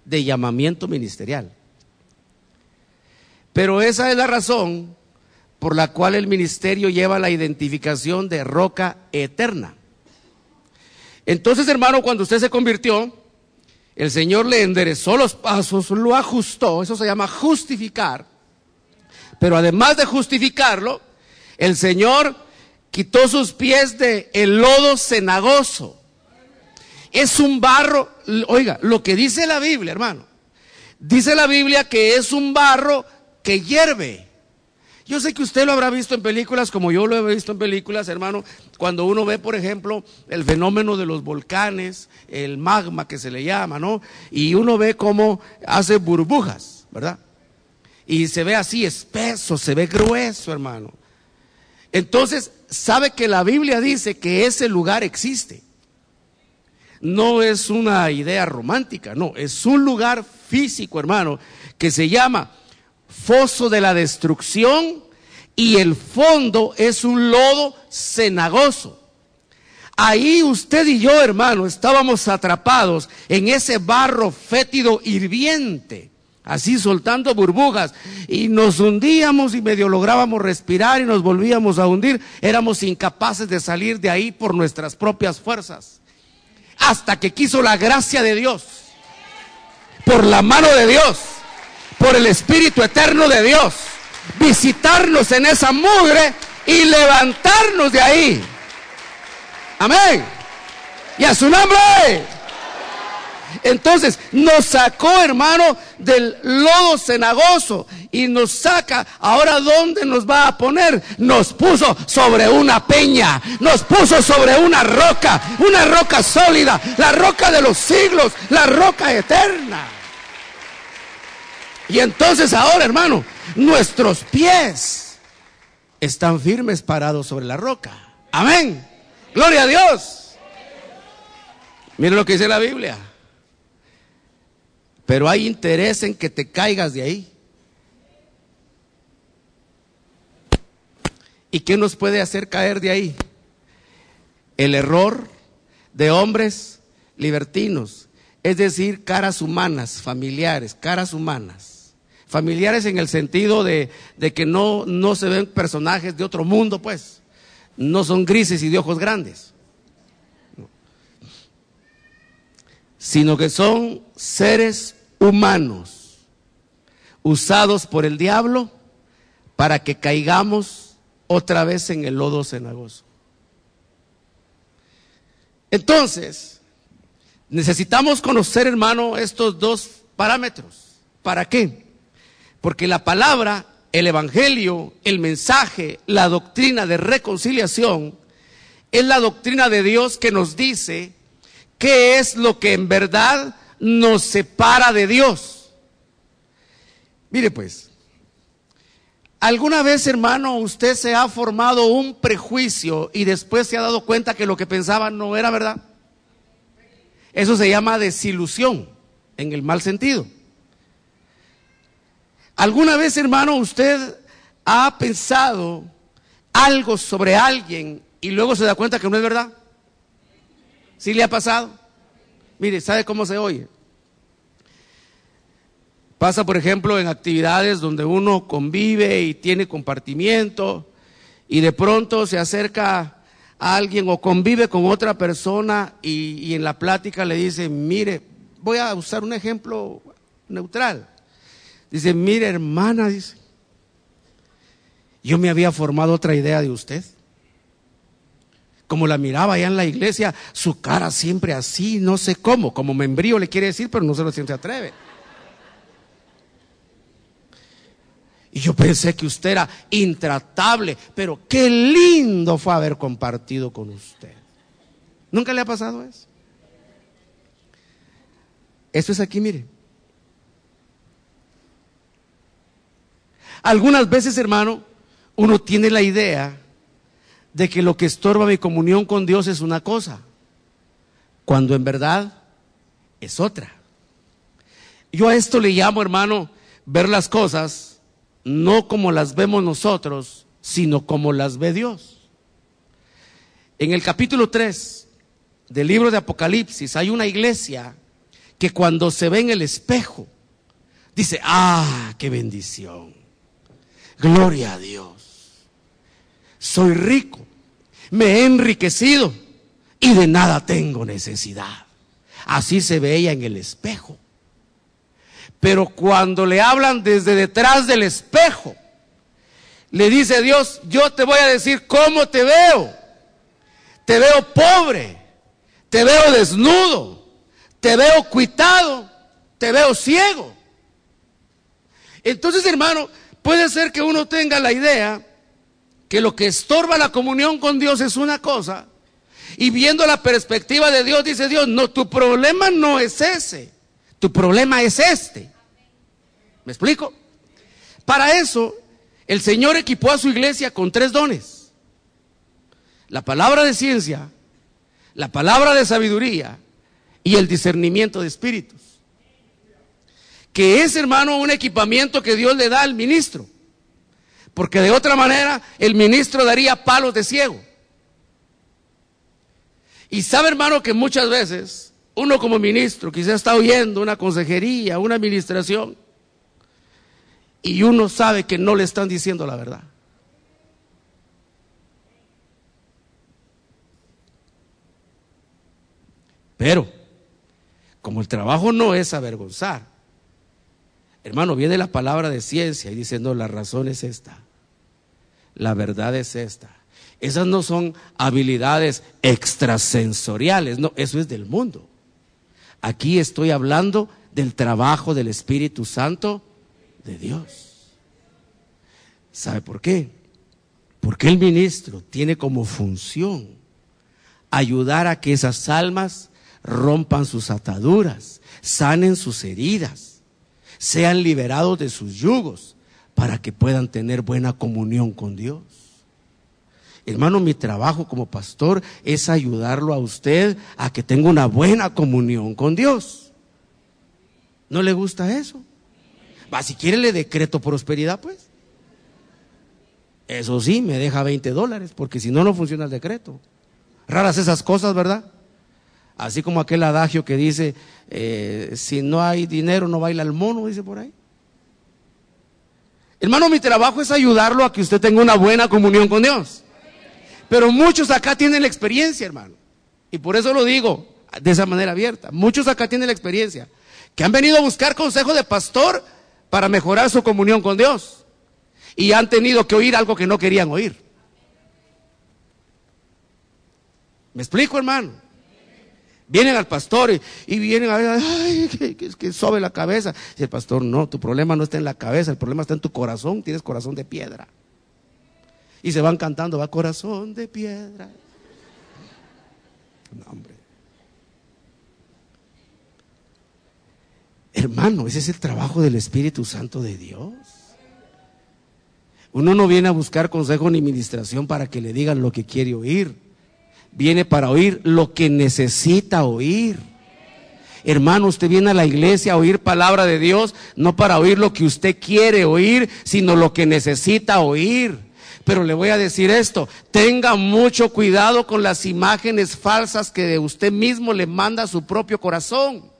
de llamamiento ministerial. Pero esa es la razón por la cual el ministerio lleva la identificación de roca eterna. Entonces, hermano, cuando usted se convirtió, el Señor le enderezó los pasos, lo ajustó, eso se llama justificar. Pero además de justificarlo, el Señor quitó sus pies de el lodo cenagoso. Es un barro, oiga, lo que dice la Biblia, hermano. Dice la Biblia que es un barro que hierve. Yo sé que usted lo habrá visto en películas, como yo lo he visto en películas, hermano, cuando uno ve, por ejemplo, el fenómeno de los volcanes, el magma que se le llama, ¿no? Y uno ve cómo hace burbujas, ¿verdad? Y se ve así espeso, se ve grueso, hermano. Entonces, sabe que la Biblia dice que ese lugar existe. No es una idea romántica, no, es un lugar físico, hermano, que se llama Foso de la Destrucción, y el fondo es un lodo cenagoso. Ahí usted y yo, hermano, estábamos atrapados en ese barro fétido hirviente, así soltando burbujas, y nos hundíamos y medio lográbamos respirar y nos volvíamos a hundir. Éramos incapaces de salir de ahí por nuestras propias fuerzas, hasta que quiso la gracia de Dios, por la mano de Dios, por el Espíritu eterno de Dios, visitarnos en esa mugre y levantarnos de ahí. Amén. Y a su nombre. Entonces nos sacó, hermano, del lodo cenagoso y nos saca. Ahora, ¿dónde nos va a poner? Nos puso sobre una peña, nos puso sobre una roca sólida, la roca de los siglos, la roca eterna. Y entonces ahora, hermano, nuestros pies están firmes parados sobre la roca. Amén. Gloria a Dios. Miren lo que dice la Biblia. Pero hay interés en que te caigas de ahí. ¿Y qué nos puede hacer caer de ahí? El error de hombres libertinos, es decir, caras humanas, familiares, caras humanas. Familiares en el sentido de que no se ven personajes de otro mundo, pues. No son grises y de ojos grandes. No. Sino que son seres humanos, usados por el diablo para que caigamos otra vez en el lodo cenagoso. Entonces, necesitamos conocer, hermano, estos dos parámetros. ¿Para qué? Porque la palabra, el evangelio, el mensaje, la doctrina de reconciliación es la doctrina de Dios que nos dice qué es lo que en verdad nos separa de Dios. Mire pues, ¿alguna vez, hermano, usted se ha formado un prejuicio y después se ha dado cuenta que lo que pensaba no era verdad? Eso se llama desilusión, en el mal sentido. ¿Alguna vez, hermano, usted ha pensado algo sobre alguien y luego se da cuenta que no es verdad. ¿Sí le ha pasado? Mire, ¿sabe cómo se oye? Pasa, por ejemplo, en actividades donde uno convive y tiene compartimiento y de pronto se acerca a alguien o convive con otra persona y en la plática le dice, mire, voy a usar un ejemplo neutral. Dice, mire hermana, dice, yo me había formado otra idea de usted. Como la miraba allá en la iglesia, su cara siempre así, no sé cómo, como membrío le quiere decir, pero no se atreve. Y yo pensé que usted era intratable, pero qué lindo fue haber compartido con usted. ¿Nunca le ha pasado eso? Eso es aquí, mire. Algunas veces, hermano, uno tiene la idea de que lo que estorba mi comunión con Dios es una cosa, cuando en verdad es otra. Yo a esto le llamo, hermano, ver las cosas no como las vemos nosotros, sino como las ve Dios. En el capítulo 3 del libro de Apocalipsis hay una iglesia que cuando se ve en el espejo dice, ¡ah, qué bendición! Gloria a Dios. Soy rico, me he enriquecido y de nada tengo necesidad. Así se veía en el espejo. Pero cuando le hablan desde detrás del espejo, le dice Dios, yo te voy a decir cómo te veo. Te veo pobre, te veo desnudo, te veo cuitado, te veo ciego. Entonces, hermano, puede ser que uno tenga la idea que lo que estorba la comunión con Dios es una cosa, y viendo la perspectiva de Dios, dice Dios, no, tu problema no es ese, tu problema es este. ¿Me explico? Para eso, el Señor equipó a su iglesia con 3 dones: la palabra de ciencia, la palabra de sabiduría y el discernimiento de espíritus. Que es, hermano, un equipamiento que Dios le da al ministro, porque de otra manera el ministro daría palos de ciego. Y sabe, hermano, que muchas veces uno como ministro quizás está oyendo una consejería, una administración, y uno sabe que no le están diciendo la verdad. Pero, como el trabajo no es avergonzar, hermano, viene la palabra de ciencia y dice, no, la razón es esta, la verdad es esta. Esas no son habilidades extrasensoriales, no, eso es del mundo. Aquí estoy hablando del trabajo del Espíritu Santo de Dios. ¿Sabe por qué? Porque el ministro tiene como función ayudar a que esas almas rompan sus ataduras, sanen sus heridas, sean liberados de sus yugos, para que puedan tener buena comunión con Dios. Hermano, mi trabajo como pastor es ayudarlo a usted a que tenga una buena comunión con Dios. ¿No le gusta eso? Va, si quiere le decreto prosperidad, pues. Eso sí, me deja $20, porque si no, no funciona el decreto. Raras esas cosas, ¿verdad? Así como aquel adagio que dice, si no hay dinero no baila el mono, dice por ahí. Hermano, mi trabajo es ayudarlo a que usted tenga una buena comunión con Dios. Pero muchos acá tienen la experiencia, hermano. Y por eso lo digo de esa manera abierta. Muchos acá tienen la experiencia, que han venido a buscar consejo de pastor para mejorar su comunión con Dios. Y han tenido que oír algo que no querían oír. ¿Me explico, hermano? Vienen al pastor y vienen a ver, ay, que sobe la cabeza. Y el pastor, no, tu problema no está en la cabeza, el problema está en tu corazón, tienes corazón de piedra. Y se van cantando, va corazón de piedra. No, hombre. Hermano, ese es el trabajo del Espíritu Santo de Dios. Uno no viene a buscar consejo ni ministración para que le digan lo que quiere oír. Viene para oír lo que necesita oír. Hermano, usted viene a la iglesia a oír palabra de Dios, no para oír lo que usted quiere oír, sino lo que necesita oír. Pero le voy a decir esto: tenga mucho cuidado con las imágenes falsas que de usted mismo le manda a su propio corazón.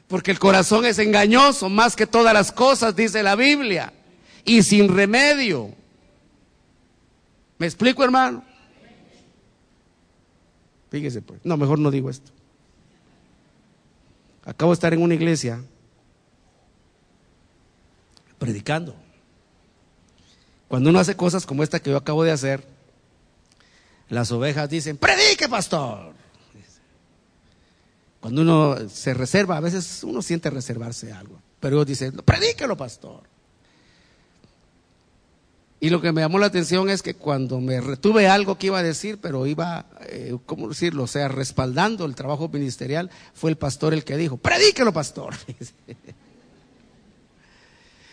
Porque el corazón es engañoso más que todas las cosas, dice la Biblia, y sin remedio. ¿Me explico, hermano? Fíjese pues, no, mejor no digo esto. Acabo de estar en una iglesia predicando. Cuando uno hace cosas como esta que yo acabo de hacer, las ovejas dicen: predique, pastor. Cuando uno se reserva, a veces uno siente reservarse algo, pero ellos dicen: predíquelo, pastor. Y lo que me llamó la atención es que cuando me retuve algo que iba a decir, pero iba, ¿cómo decirlo? O sea, respaldando el trabajo ministerial, fue el pastor el que dijo: predíquelo, pastor.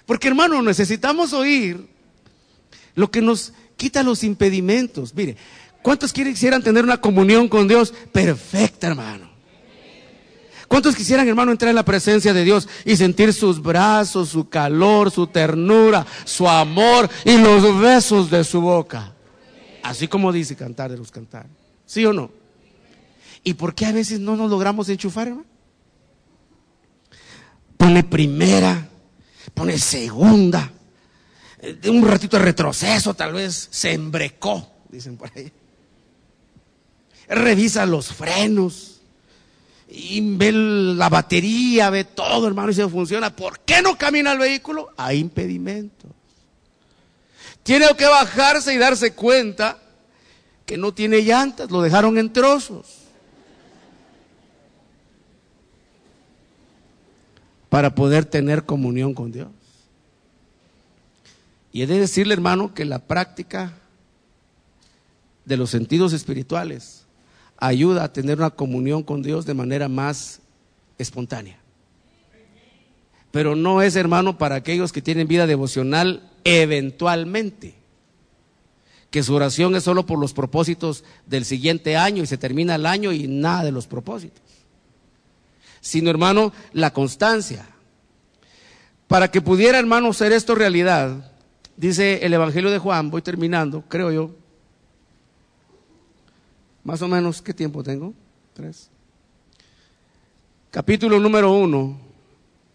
Porque, hermano, necesitamos oír lo que nos quita los impedimentos. Mire, ¿cuántos quisieran tener una comunión con Dios perfecta, hermano? ¿Cuántos quisieran, hermano, entrar en la presencia de Dios y sentir sus brazos, su calor, su ternura, su amor y los besos de su boca? Así como dice Cantar de los Cantares. ¿Sí o no? ¿Y por qué a veces no nos logramos enchufar, hermano? Pone primera, pone segunda, un ratito de retroceso, tal vez se embrecó, dicen por ahí. Revisa los frenos y ve la batería, ve todo, hermano, y si no funciona. ¿Por qué no camina el vehículo? Hay impedimentos. Tiene que bajarse y darse cuenta que no tiene llantas, lo dejaron en trozos. Para poder tener comunión con Dios. Y he de decirle, hermano, que la práctica de los sentidos espirituales ayuda a tener una comunión con Dios de manera más espontánea. Pero no es, hermano, para aquellos que tienen vida devocional eventualmente, que su oración es solo por los propósitos del siguiente año y se termina el año y nada de los propósitos. Sino, hermano, la constancia. Para que pudiera, hermano, ser esto realidad, dice el Evangelio de Juan, voy terminando, creo yo. Más o menos, ¿qué tiempo tengo? 3. Capítulo número 1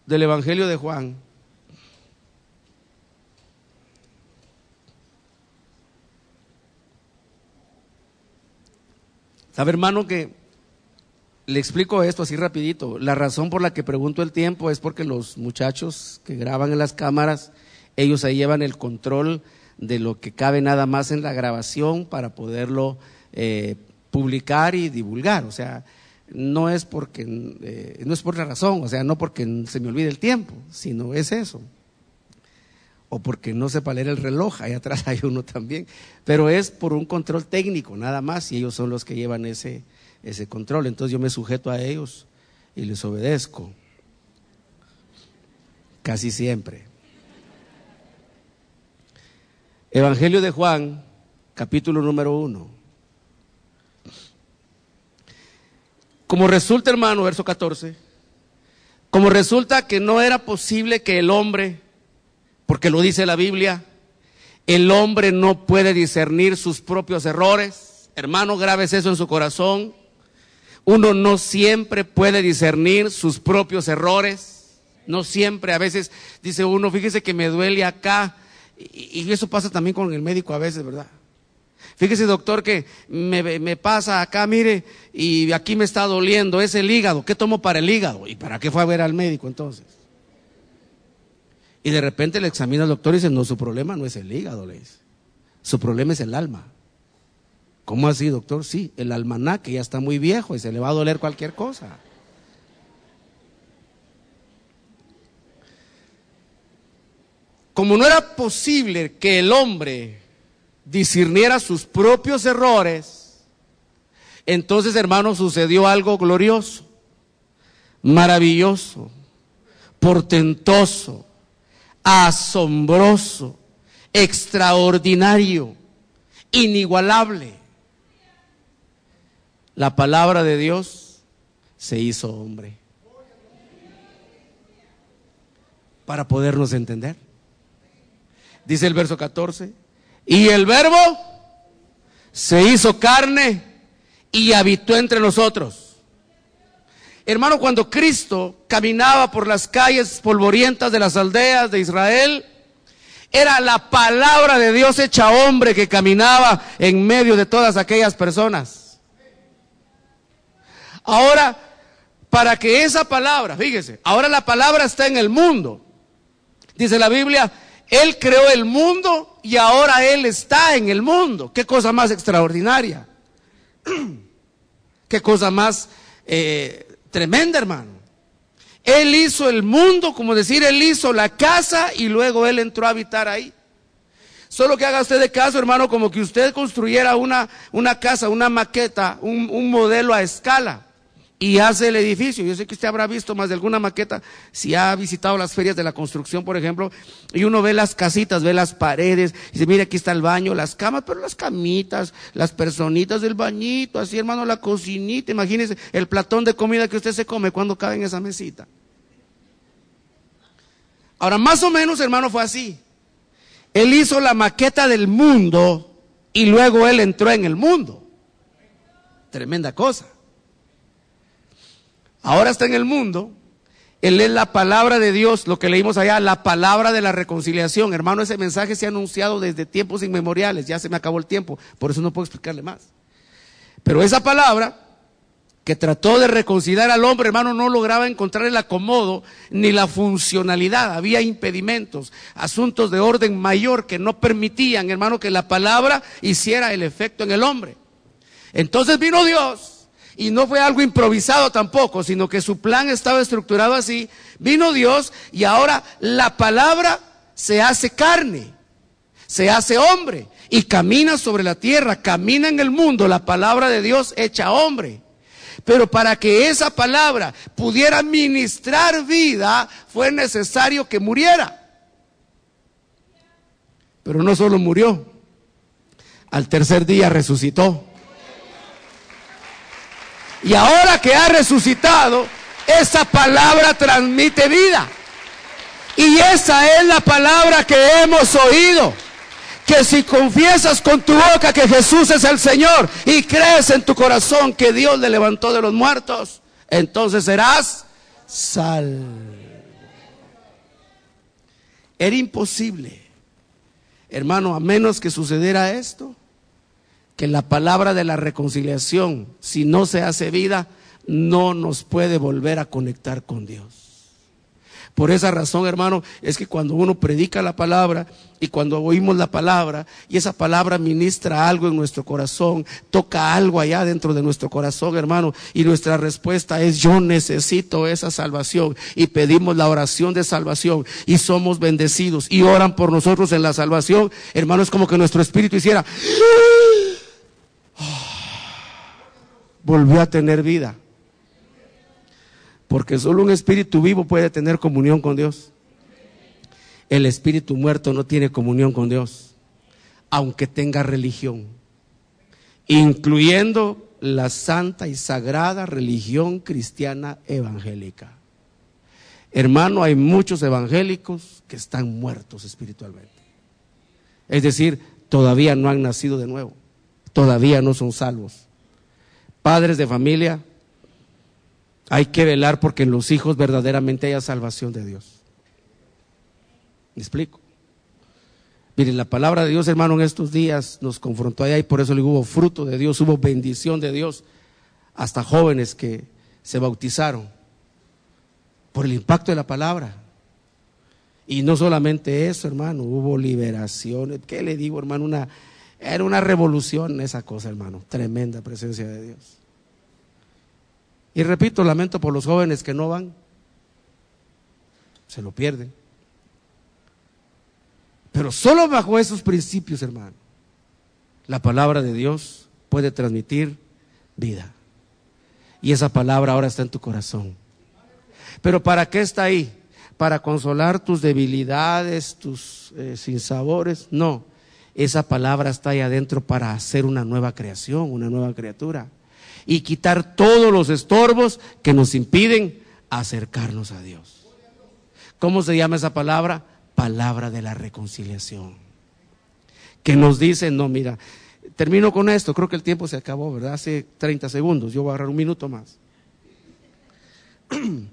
del Evangelio de Juan. ¿Sabe, hermano, que le explico esto así rapidito? La razón por la que pregunto el tiempo es porque los muchachos que graban en las cámaras, ellos ahí llevan el control de lo que cabe nada más en la grabación para poderlo publicar y divulgar. O sea, no es porque no es por la razón, o sea, no porque se me olvide el tiempo, sino es eso. O porque no sepa leer el reloj, ahí atrás hay uno también, pero es por un control técnico nada más, y ellos son los que llevan ese control. Entonces yo me sujeto a ellos y les obedezco casi siempre. Evangelio de Juan, capítulo número 1. Como resulta, hermano, verso 14, como resulta que no era posible que el hombre, porque lo dice la Biblia, el hombre no puede discernir sus propios errores. Hermano, grabes eso en su corazón. Uno no siempre puede discernir sus propios errores. No siempre, a veces dice uno: fíjese que me duele acá. Y eso pasa también con el médico a veces, ¿verdad? Fíjese, doctor, que me pasa acá, mire, y aquí me está doliendo, es el hígado. ¿Qué tomo para el hígado? ¿Y para qué fue a ver al médico entonces? Y de repente le examina al doctor y dice: no, su problema no es el hígado, le dice. Su problema es el alma. ¿Cómo así, doctor? Sí, el almanaque ya está muy viejo y se le va a doler cualquier cosa. Como no era posible que el hombre discerniera sus propios errores, entonces, hermano, sucedió algo glorioso, maravilloso, portentoso, asombroso, extraordinario, inigualable. La palabra de Dios se hizo hombre para podernos entender. Dice el verso 14, y el verbo se hizo carne y habitó entre nosotros. Hermano, cuando Cristo caminaba por las calles polvorientas de las aldeas de Israel, era la palabra de Dios hecha hombre que caminaba en medio de todas aquellas personas. Ahora, para que esa palabra, fíjese, ahora la palabra está en el mundo. Dice la Biblia, Él creó el mundo y ahora Él está en el mundo. Qué cosa más extraordinaria. Qué cosa más tremenda, hermano. Él hizo el mundo, como decir, Él hizo la casa y luego Él entró a habitar ahí. Solo que haga usted de caso, hermano, como que usted construyera una casa, una maqueta, un modelo a escala y hace el edificio. Yo sé que usted habrá visto más de alguna maqueta, si ha visitado las ferias de la construcción, por ejemplo, y uno ve las casitas, ve las paredes, y dice, mire, aquí está el baño, las camas, pero las camitas, las personitas del bañito, así, hermano, la cocinita, imagínese el platón de comida que usted se come cuando cabe en esa mesita. Ahora, más o menos, hermano, fue así. Él hizo la maqueta del mundo y luego Él entró en el mundo. Tremenda cosa. Ahora está en el mundo, Él es la palabra de Dios, lo que leímos allá, la palabra de la reconciliación. Hermano, ese mensaje se ha anunciado desde tiempos inmemoriales, ya se me acabó el tiempo, por eso no puedo explicarle más. Pero esa palabra que trató de reconciliar al hombre, hermano, no lograba encontrar el acomodo ni la funcionalidad. Había impedimentos, asuntos de orden mayor que no permitían, hermano, que la palabra hiciera el efecto en el hombre. Entonces vino Dios. Y no fue algo improvisado tampoco, sino que su plan estaba estructurado así. Vino Dios y ahora la palabra se hace carne, se hace hombre y camina sobre la tierra, camina en el mundo, la palabra de Dios hecha hombre. Pero para que esa palabra pudiera ministrar vida, fue necesario que muriera. Pero no solo murió, al tercer día resucitó. Y ahora que ha resucitado, esa palabra transmite vida. Y esa es la palabra que hemos oído. Que si confiesas con tu boca que Jesús es el Señor y crees en tu corazón que Dios le levantó de los muertos, entonces serás salvo. Era imposible, hermano, a menos que sucediera esto, que la palabra de la reconciliación, si no se hace vida, no nos puede volver a conectar con Dios. Por esa razón, hermano, es que cuando uno predica la palabra y cuando oímos la palabra y esa palabra ministra algo en nuestro corazón, toca algo allá dentro de nuestro corazón, hermano, y nuestra respuesta es: yo necesito esa salvación, y pedimos la oración de salvación y somos bendecidos y oran por nosotros en la salvación, hermano, es como que nuestro espíritu hiciera, volvió a tener vida. Porque solo un espíritu vivo puede tener comunión con Dios. El espíritu muerto no tiene comunión con Dios, aunque tenga religión, incluyendo la santa y sagrada religión cristiana evangélica. Hermano, hay muchos evangélicos que están muertos espiritualmente. Es decir, todavía no han nacido de nuevo, todavía no son salvos. Padres de familia, hay que velar porque en los hijos verdaderamente haya salvación de Dios. ¿Me explico? Miren, la palabra de Dios, hermano, en estos días nos confrontó allá y por eso le hubo fruto de Dios, hubo bendición de Dios, hasta jóvenes que se bautizaron por el impacto de la palabra. Y no solamente eso, hermano, hubo liberación. ¿Qué le digo, hermano? Era una revolución esa cosa, hermano, tremenda presencia de Dios. Y repito, lamento por los jóvenes que no van, se lo pierden. Pero solo bajo esos principios, hermano, la palabra de Dios puede transmitir vida. Y esa palabra ahora está en tu corazón. Pero ¿para qué está ahí? ¿Para consolar tus debilidades, tus sinsabores? No, esa palabra está ahí adentro para hacer una nueva creación, una nueva criatura. Y quitar todos los estorbos que nos impiden acercarnos a Dios. ¿Cómo se llama esa palabra? palabra de la reconciliación, que nos dice, no, mira, termino con esto, creo que el tiempo se acabó, ¿verdad? Hace 30 segundos, yo voy a agarrar un minuto más.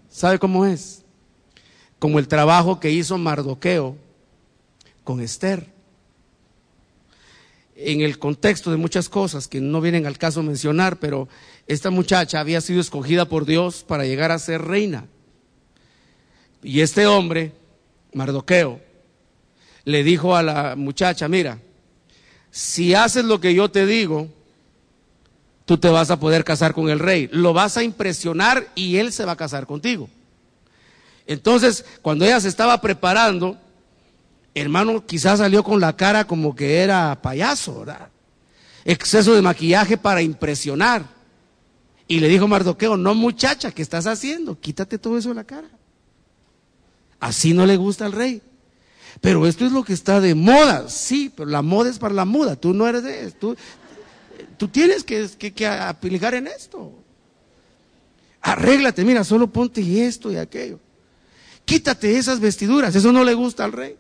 ¿Sabe cómo es? Como el trabajo que hizo Mardoqueo con Esther. En el contexto de muchas cosas que no vienen al caso mencionar, pero esta muchacha había sido escogida por Dios para llegar a ser reina. Y este hombre, Mardoqueo, le dijo a la muchacha, mira, si haces lo que yo te digo, tú te vas a poder casar con el rey, lo vas a impresionar y él se va a casar contigo. Entonces, cuando ella se estaba preparando, hermano, quizás salió con la cara como que era payaso, ¿verdad? Exceso de maquillaje para impresionar. Y le dijo Mardoqueo, no muchacha, ¿qué estás haciendo? Quítate todo eso de la cara. Así no le gusta al rey. Pero esto es lo que está de moda, sí, pero la moda es para la muda, tú no eres de esto. Tú tienes que aplicar en esto. Arréglate, mira, solo ponte esto y aquello. Quítate esas vestiduras, eso no le gusta al rey.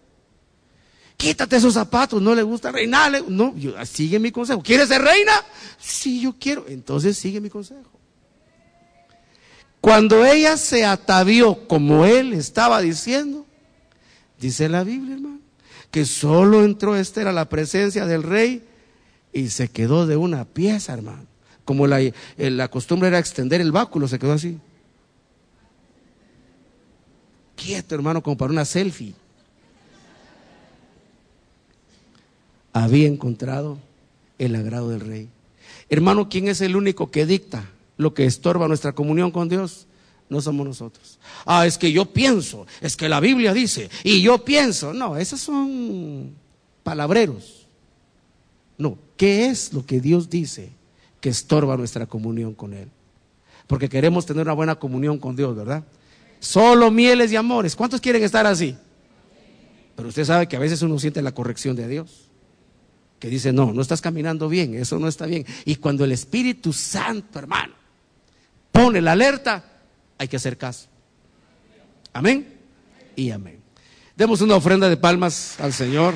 Quítate esos zapatos, no le gusta al rey. Nada, no, sigue mi consejo. ¿Quieres ser reina? Sí, yo quiero. Entonces sigue mi consejo. Cuando ella se atavió como él estaba diciendo, dice la Biblia, hermano, que solo entró Esther a la presencia del rey y se quedó de una pieza, hermano. Como la costumbre era extender el báculo, se quedó así. Quieto, hermano, como para una selfie. Había encontrado el agrado del rey. Hermano, ¿quién es el único que dicta lo que estorba nuestra comunión con Dios? No somos nosotros. Es que yo pienso, es que la Biblia dice, y yo pienso. No, esos son palabreros. No, ¿qué es lo que Dios dice que estorba nuestra comunión con Él? Porque queremos tener una buena comunión con Dios, ¿verdad? Solo mieles y amores. ¿Cuántos quieren estar así? Pero usted sabe que a veces uno siente la corrección de Dios, que dice, no estás caminando bien, eso no está bien. Y cuando el Espíritu Santo, hermano, pone la alerta, hay que hacer caso. Amén y amén. Demos una ofrenda de palmas al Señor.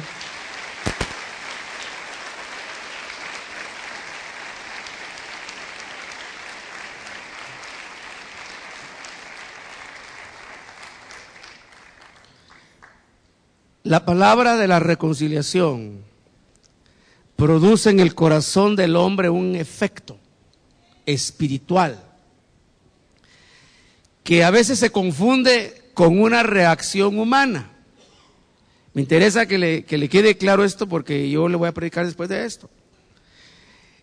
La palabra de la reconciliación produce en el corazón del hombre un efecto espiritual que a veces se confunde con una reacción humana. Me interesa que le quede claro esto porque yo le voy a predicar después de esto.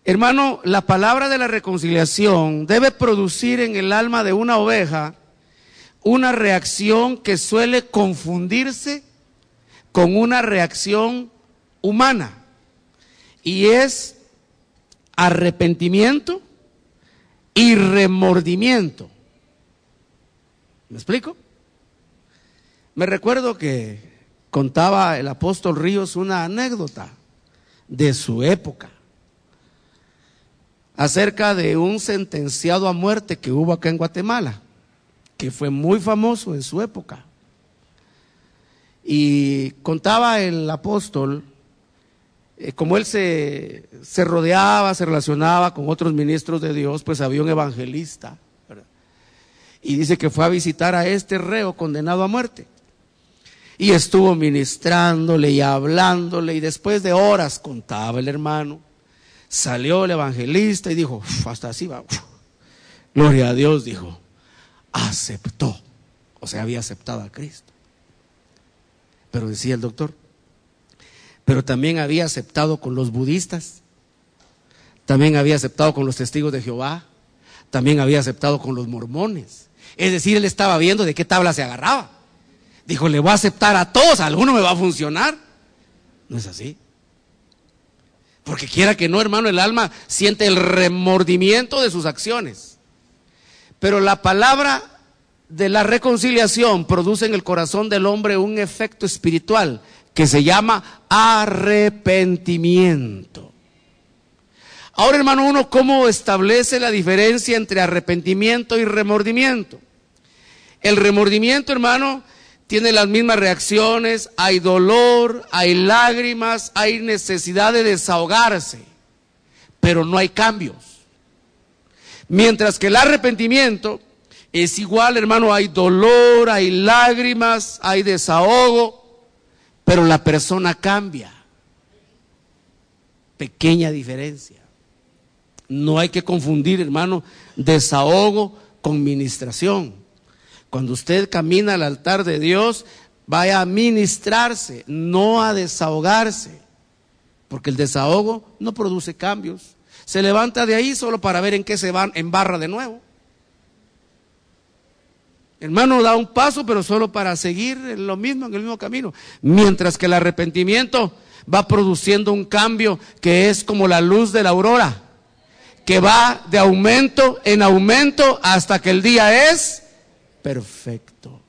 Hermano, la palabra de la reconciliación debe producir en el alma de una oveja una reacción que suele confundirse con una reacción humana, y es arrepentimiento y remordimiento. ¿Me explico? Me recuerdo que contaba el apóstol Ríos una anécdota de su época acerca de un sentenciado a muerte que hubo acá en Guatemala, que fue muy famoso en su época. Y contaba el apóstol, como él se rodeaba, se relacionaba con otros ministros de Dios, pues había un evangelista, ¿verdad? Y dice que fue a visitar a este reo condenado a muerte. Y estuvo ministrándole y hablándole, y después de horas, contaba el hermano, salió el evangelista y dijo, hasta así va, gloria a Dios, dijo, aceptó, o sea, había aceptado a Cristo. Pero decía el doctor, pero también había aceptado con los budistas, también había aceptado con los testigos de Jehová, también había aceptado con los mormones. Es decir, él estaba viendo de qué tabla se agarraba. Dijo, le voy a aceptar a todos, a alguno me va a funcionar. No es así. Porque quiera que no, hermano, el alma siente el remordimiento de sus acciones. Pero la palabra de la reconciliación produce en el corazón del hombre un efecto espiritual que se llama arrepentimiento. Ahora, hermano, uno, ¿cómo establece la diferencia entre arrepentimiento y remordimiento? El remordimiento, hermano, tiene las mismas reacciones, hay dolor, hay lágrimas, hay necesidad de desahogarse, pero no hay cambios. Mientras que el arrepentimiento es igual, hermano, hay dolor, hay lágrimas, hay desahogo, pero la persona cambia. Pequeña diferencia. No hay que confundir, hermano, desahogo con ministración. Cuando usted camina al altar de Dios, vaya a ministrarse, no a desahogarse, porque el desahogo no produce cambios. Se levanta de ahí solo para ver en qué se van, embarra de nuevo. Hermano, da un paso, pero solo para seguir en lo mismo, en el mismo camino. Mientras que el arrepentimiento va produciendo un cambio que es como la luz de la aurora, que va de aumento en aumento hasta que el día es perfecto.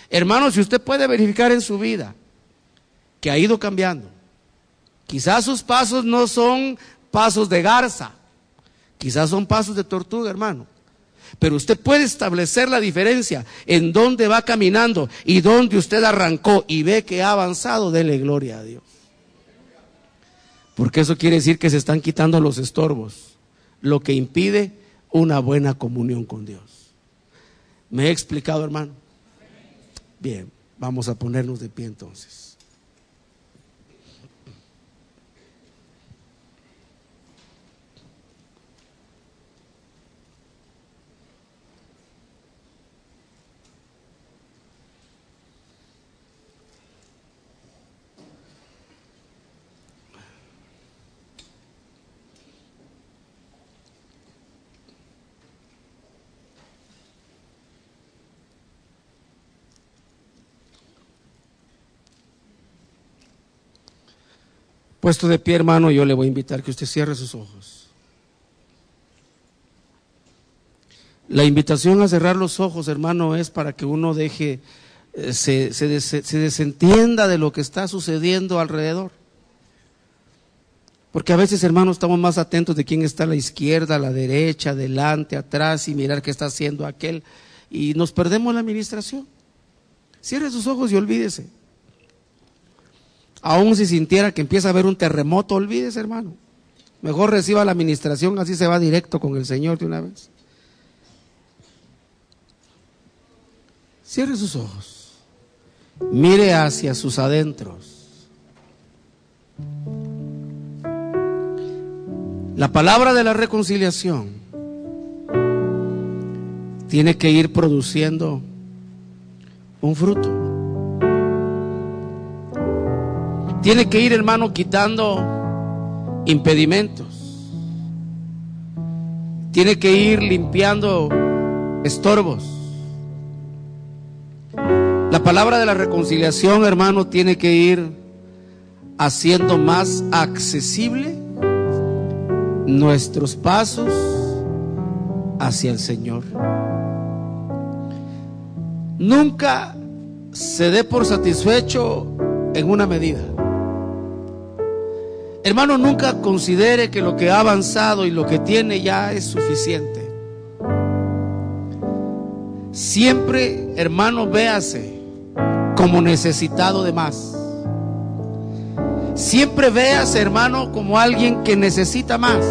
Hermano, si usted puede verificar en su vida que ha ido cambiando, quizás sus pasos no son pasos de garza, quizás son pasos de tortuga, hermano, pero usted puede establecer la diferencia en dónde va caminando y dónde usted arrancó y ve que ha avanzado. Dele gloria a Dios, porque eso quiere decir que se están quitando los estorbos, lo que impide una buena comunión con Dios. ¿Me he explicado, hermano? Bien, vamos a ponernos de pie entonces. Puesto de pie, hermano, yo le voy a invitar que usted cierre sus ojos. La invitación a cerrar los ojos, hermano, es para que uno deje, se desentienda de lo que está sucediendo alrededor. Porque a veces, hermano, estamos más atentos de quién está a la izquierda, a la derecha, adelante, atrás, y mirar qué está haciendo aquel, y nos perdemos la administración. Cierre sus ojos y olvídese. Aún si sintiera que empieza a haber un terremoto, olvídese, hermano. Mejor reciba la administración, así se va directo con el Señor de una vez. Cierre sus ojos. Mire hacia sus adentros. La palabra de la reconciliación tiene que ir produciendo un fruto. Tiene que ir, hermano, quitando impedimentos. Tiene que ir limpiando estorbos. La palabra de la reconciliación, hermano, tiene que ir haciendo más accesible nuestros pasos hacia el Señor. Nunca se dé por satisfecho en una medida. Hermano, nunca considere que lo que ha avanzado y lo que tiene ya es suficiente. Siempre, hermano, véase como necesitado de más. Siempre véase, hermano, como alguien que necesita más.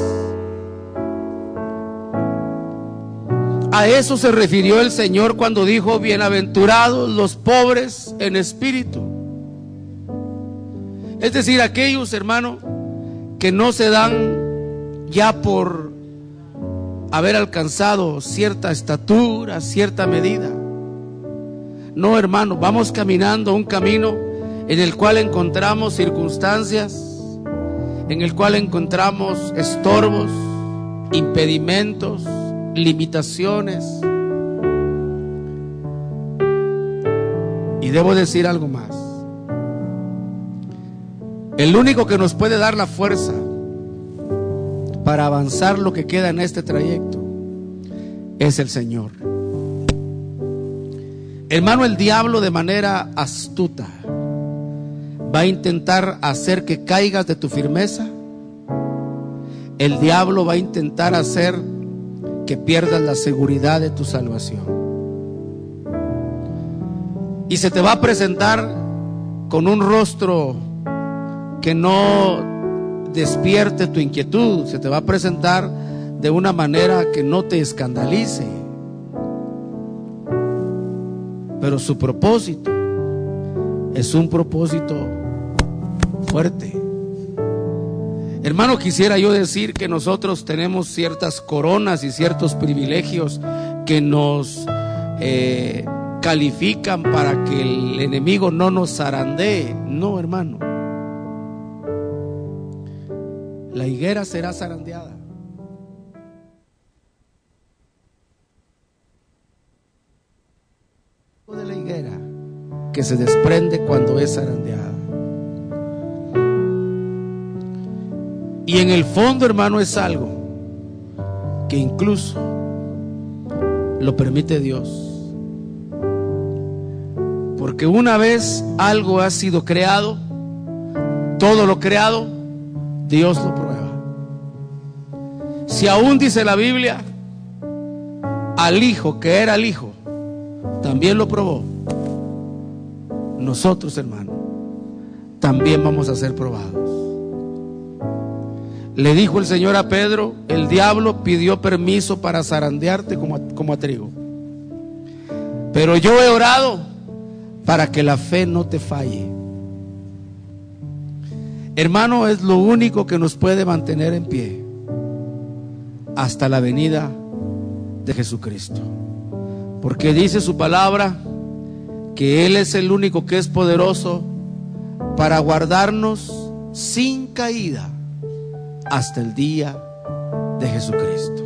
A eso se refirió el Señor cuando dijo: bienaventurados los pobres en espíritu. Es decir, aquellos, hermano, que no se dan ya por haber alcanzado cierta estatura, cierta medida. No, hermano, vamos caminando un camino en el cual encontramos circunstancias, en el cual encontramos estorbos, impedimentos, limitaciones. Y debo decir algo más. El único que nos puede dar la fuerza para avanzar lo que queda en este trayecto es el Señor. Hermano, el diablo de manera astuta va a intentar hacer que caigas de tu firmeza. El diablo va a intentar hacer que pierdas la seguridad de tu salvación. y se te va a presentar con un rostro que no despierte tu inquietud, se te va a presentar de una manera que no te escandalice, pero su propósito es un propósito fuerte. Hermano, quisiera yo decir que nosotros tenemos ciertas coronas y ciertos privilegios que nos califican para que el enemigo no nos zarandee. No, hermano, la higuera será zarandeada. De la higuera que se desprende cuando es zarandeada. Y en el fondo, hermano, es algo que incluso lo permite Dios. Porque una vez algo ha sido creado, todo lo creado, Dios lo prueba. Si aún dice la Biblia, al Hijo que era el Hijo, también lo probó. Nosotros, hermano, también vamos a ser probados. Le dijo el Señor a Pedro: el diablo pidió permiso para zarandearte como a trigo, pero yo he orado para que la fe no te falle. Hermano, es lo único que nos puede mantener en pie hasta la venida de Jesucristo. Porque dice su palabra que Él es el único que es poderoso para guardarnos sin caída hasta el día de Jesucristo.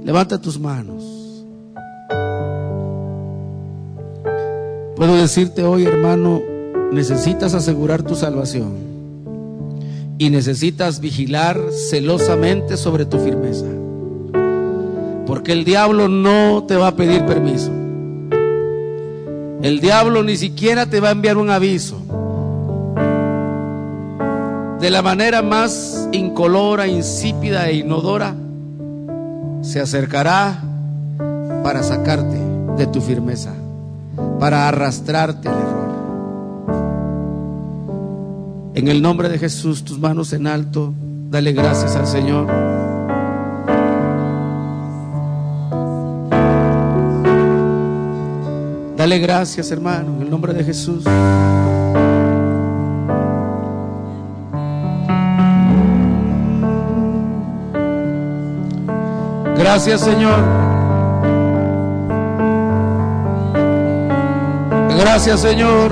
Levanta tus manos. Puedo decirte hoy, hermano, necesitas asegurar tu salvación y necesitas vigilar celosamente sobre tu firmeza, porque el diablo no te va a pedir permiso. El diablo ni siquiera te va a enviar un aviso. De la manera más incolora, insípida e inodora, se acercará para sacarte de tu firmeza, para arrastrarte al error. En el nombre de Jesús, tus manos en alto, dale gracias al Señor. Dale gracias, hermano, en el nombre de Jesús. Gracias, Señor. Gracias, Señor.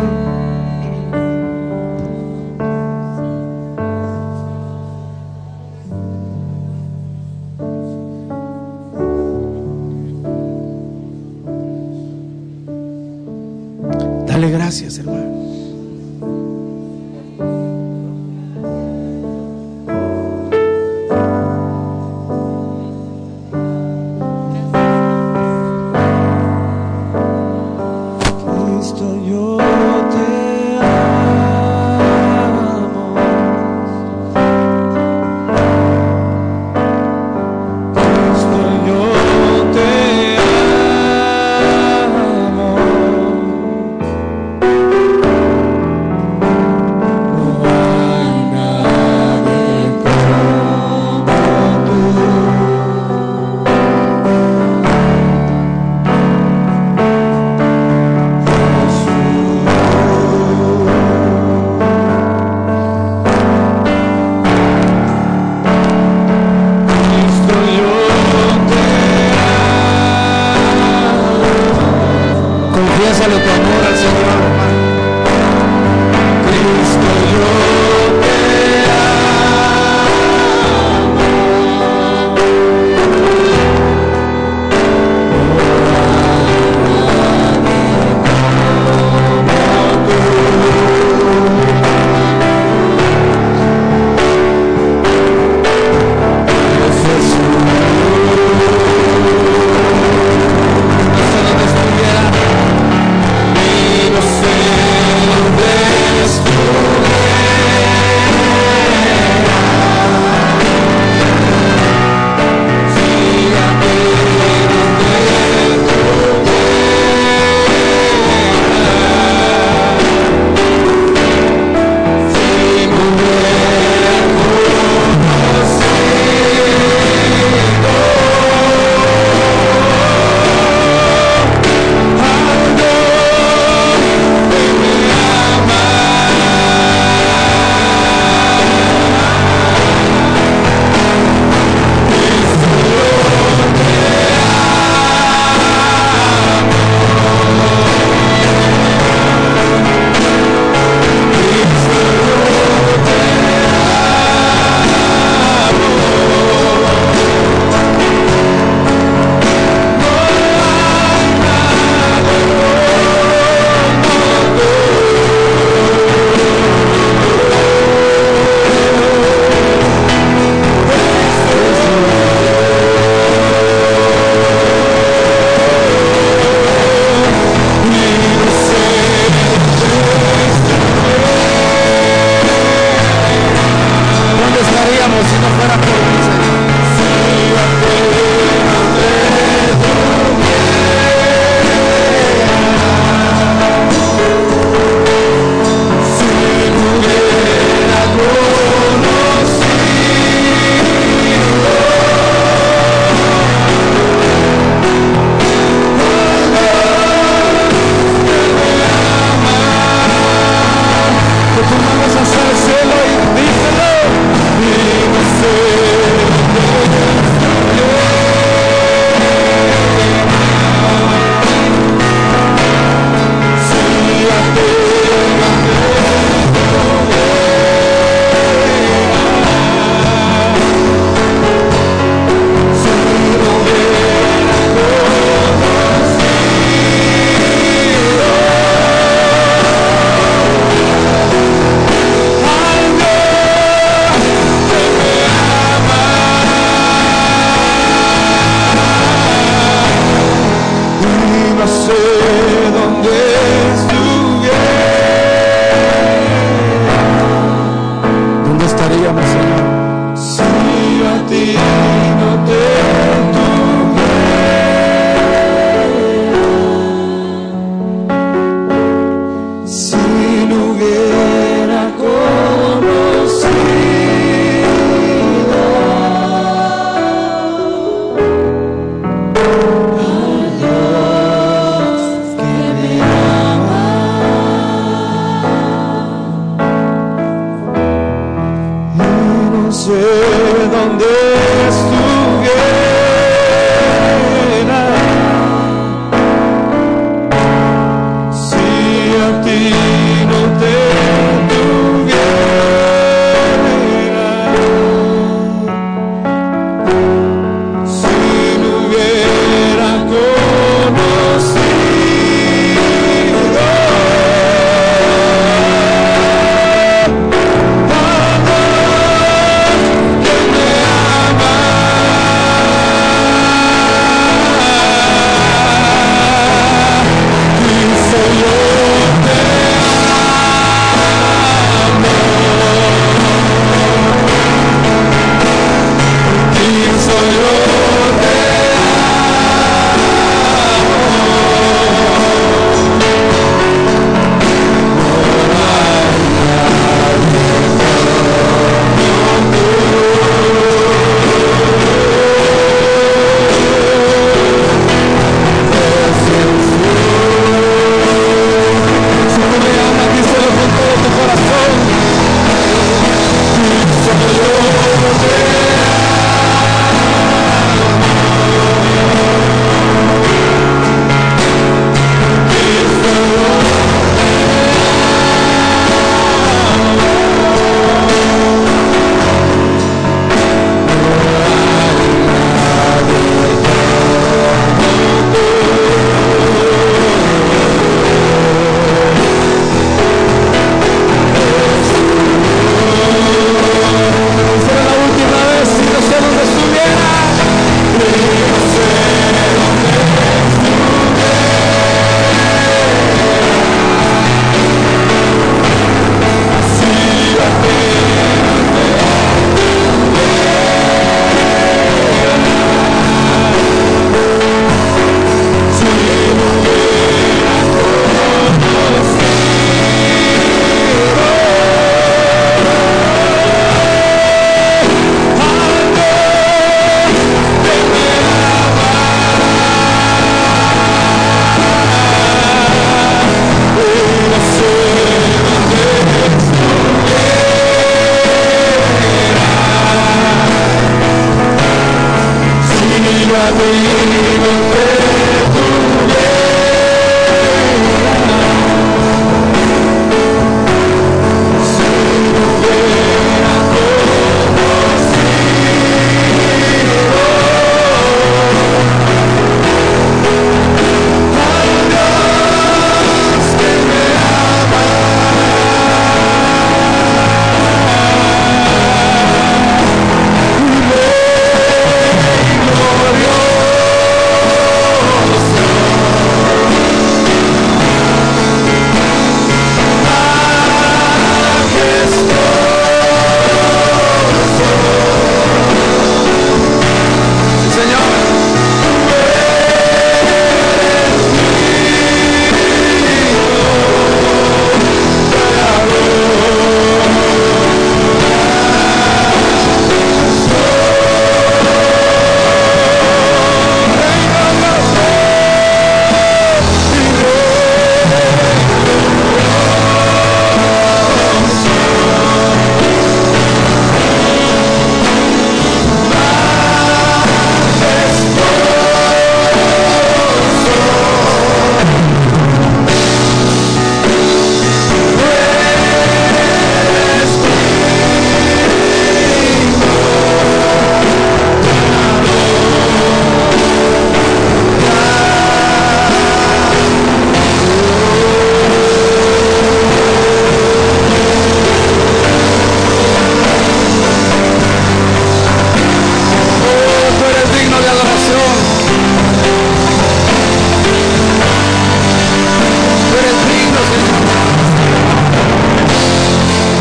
Dale gracias, hermano. Confiésale tu amor al Señor, hermano. Cristo, yo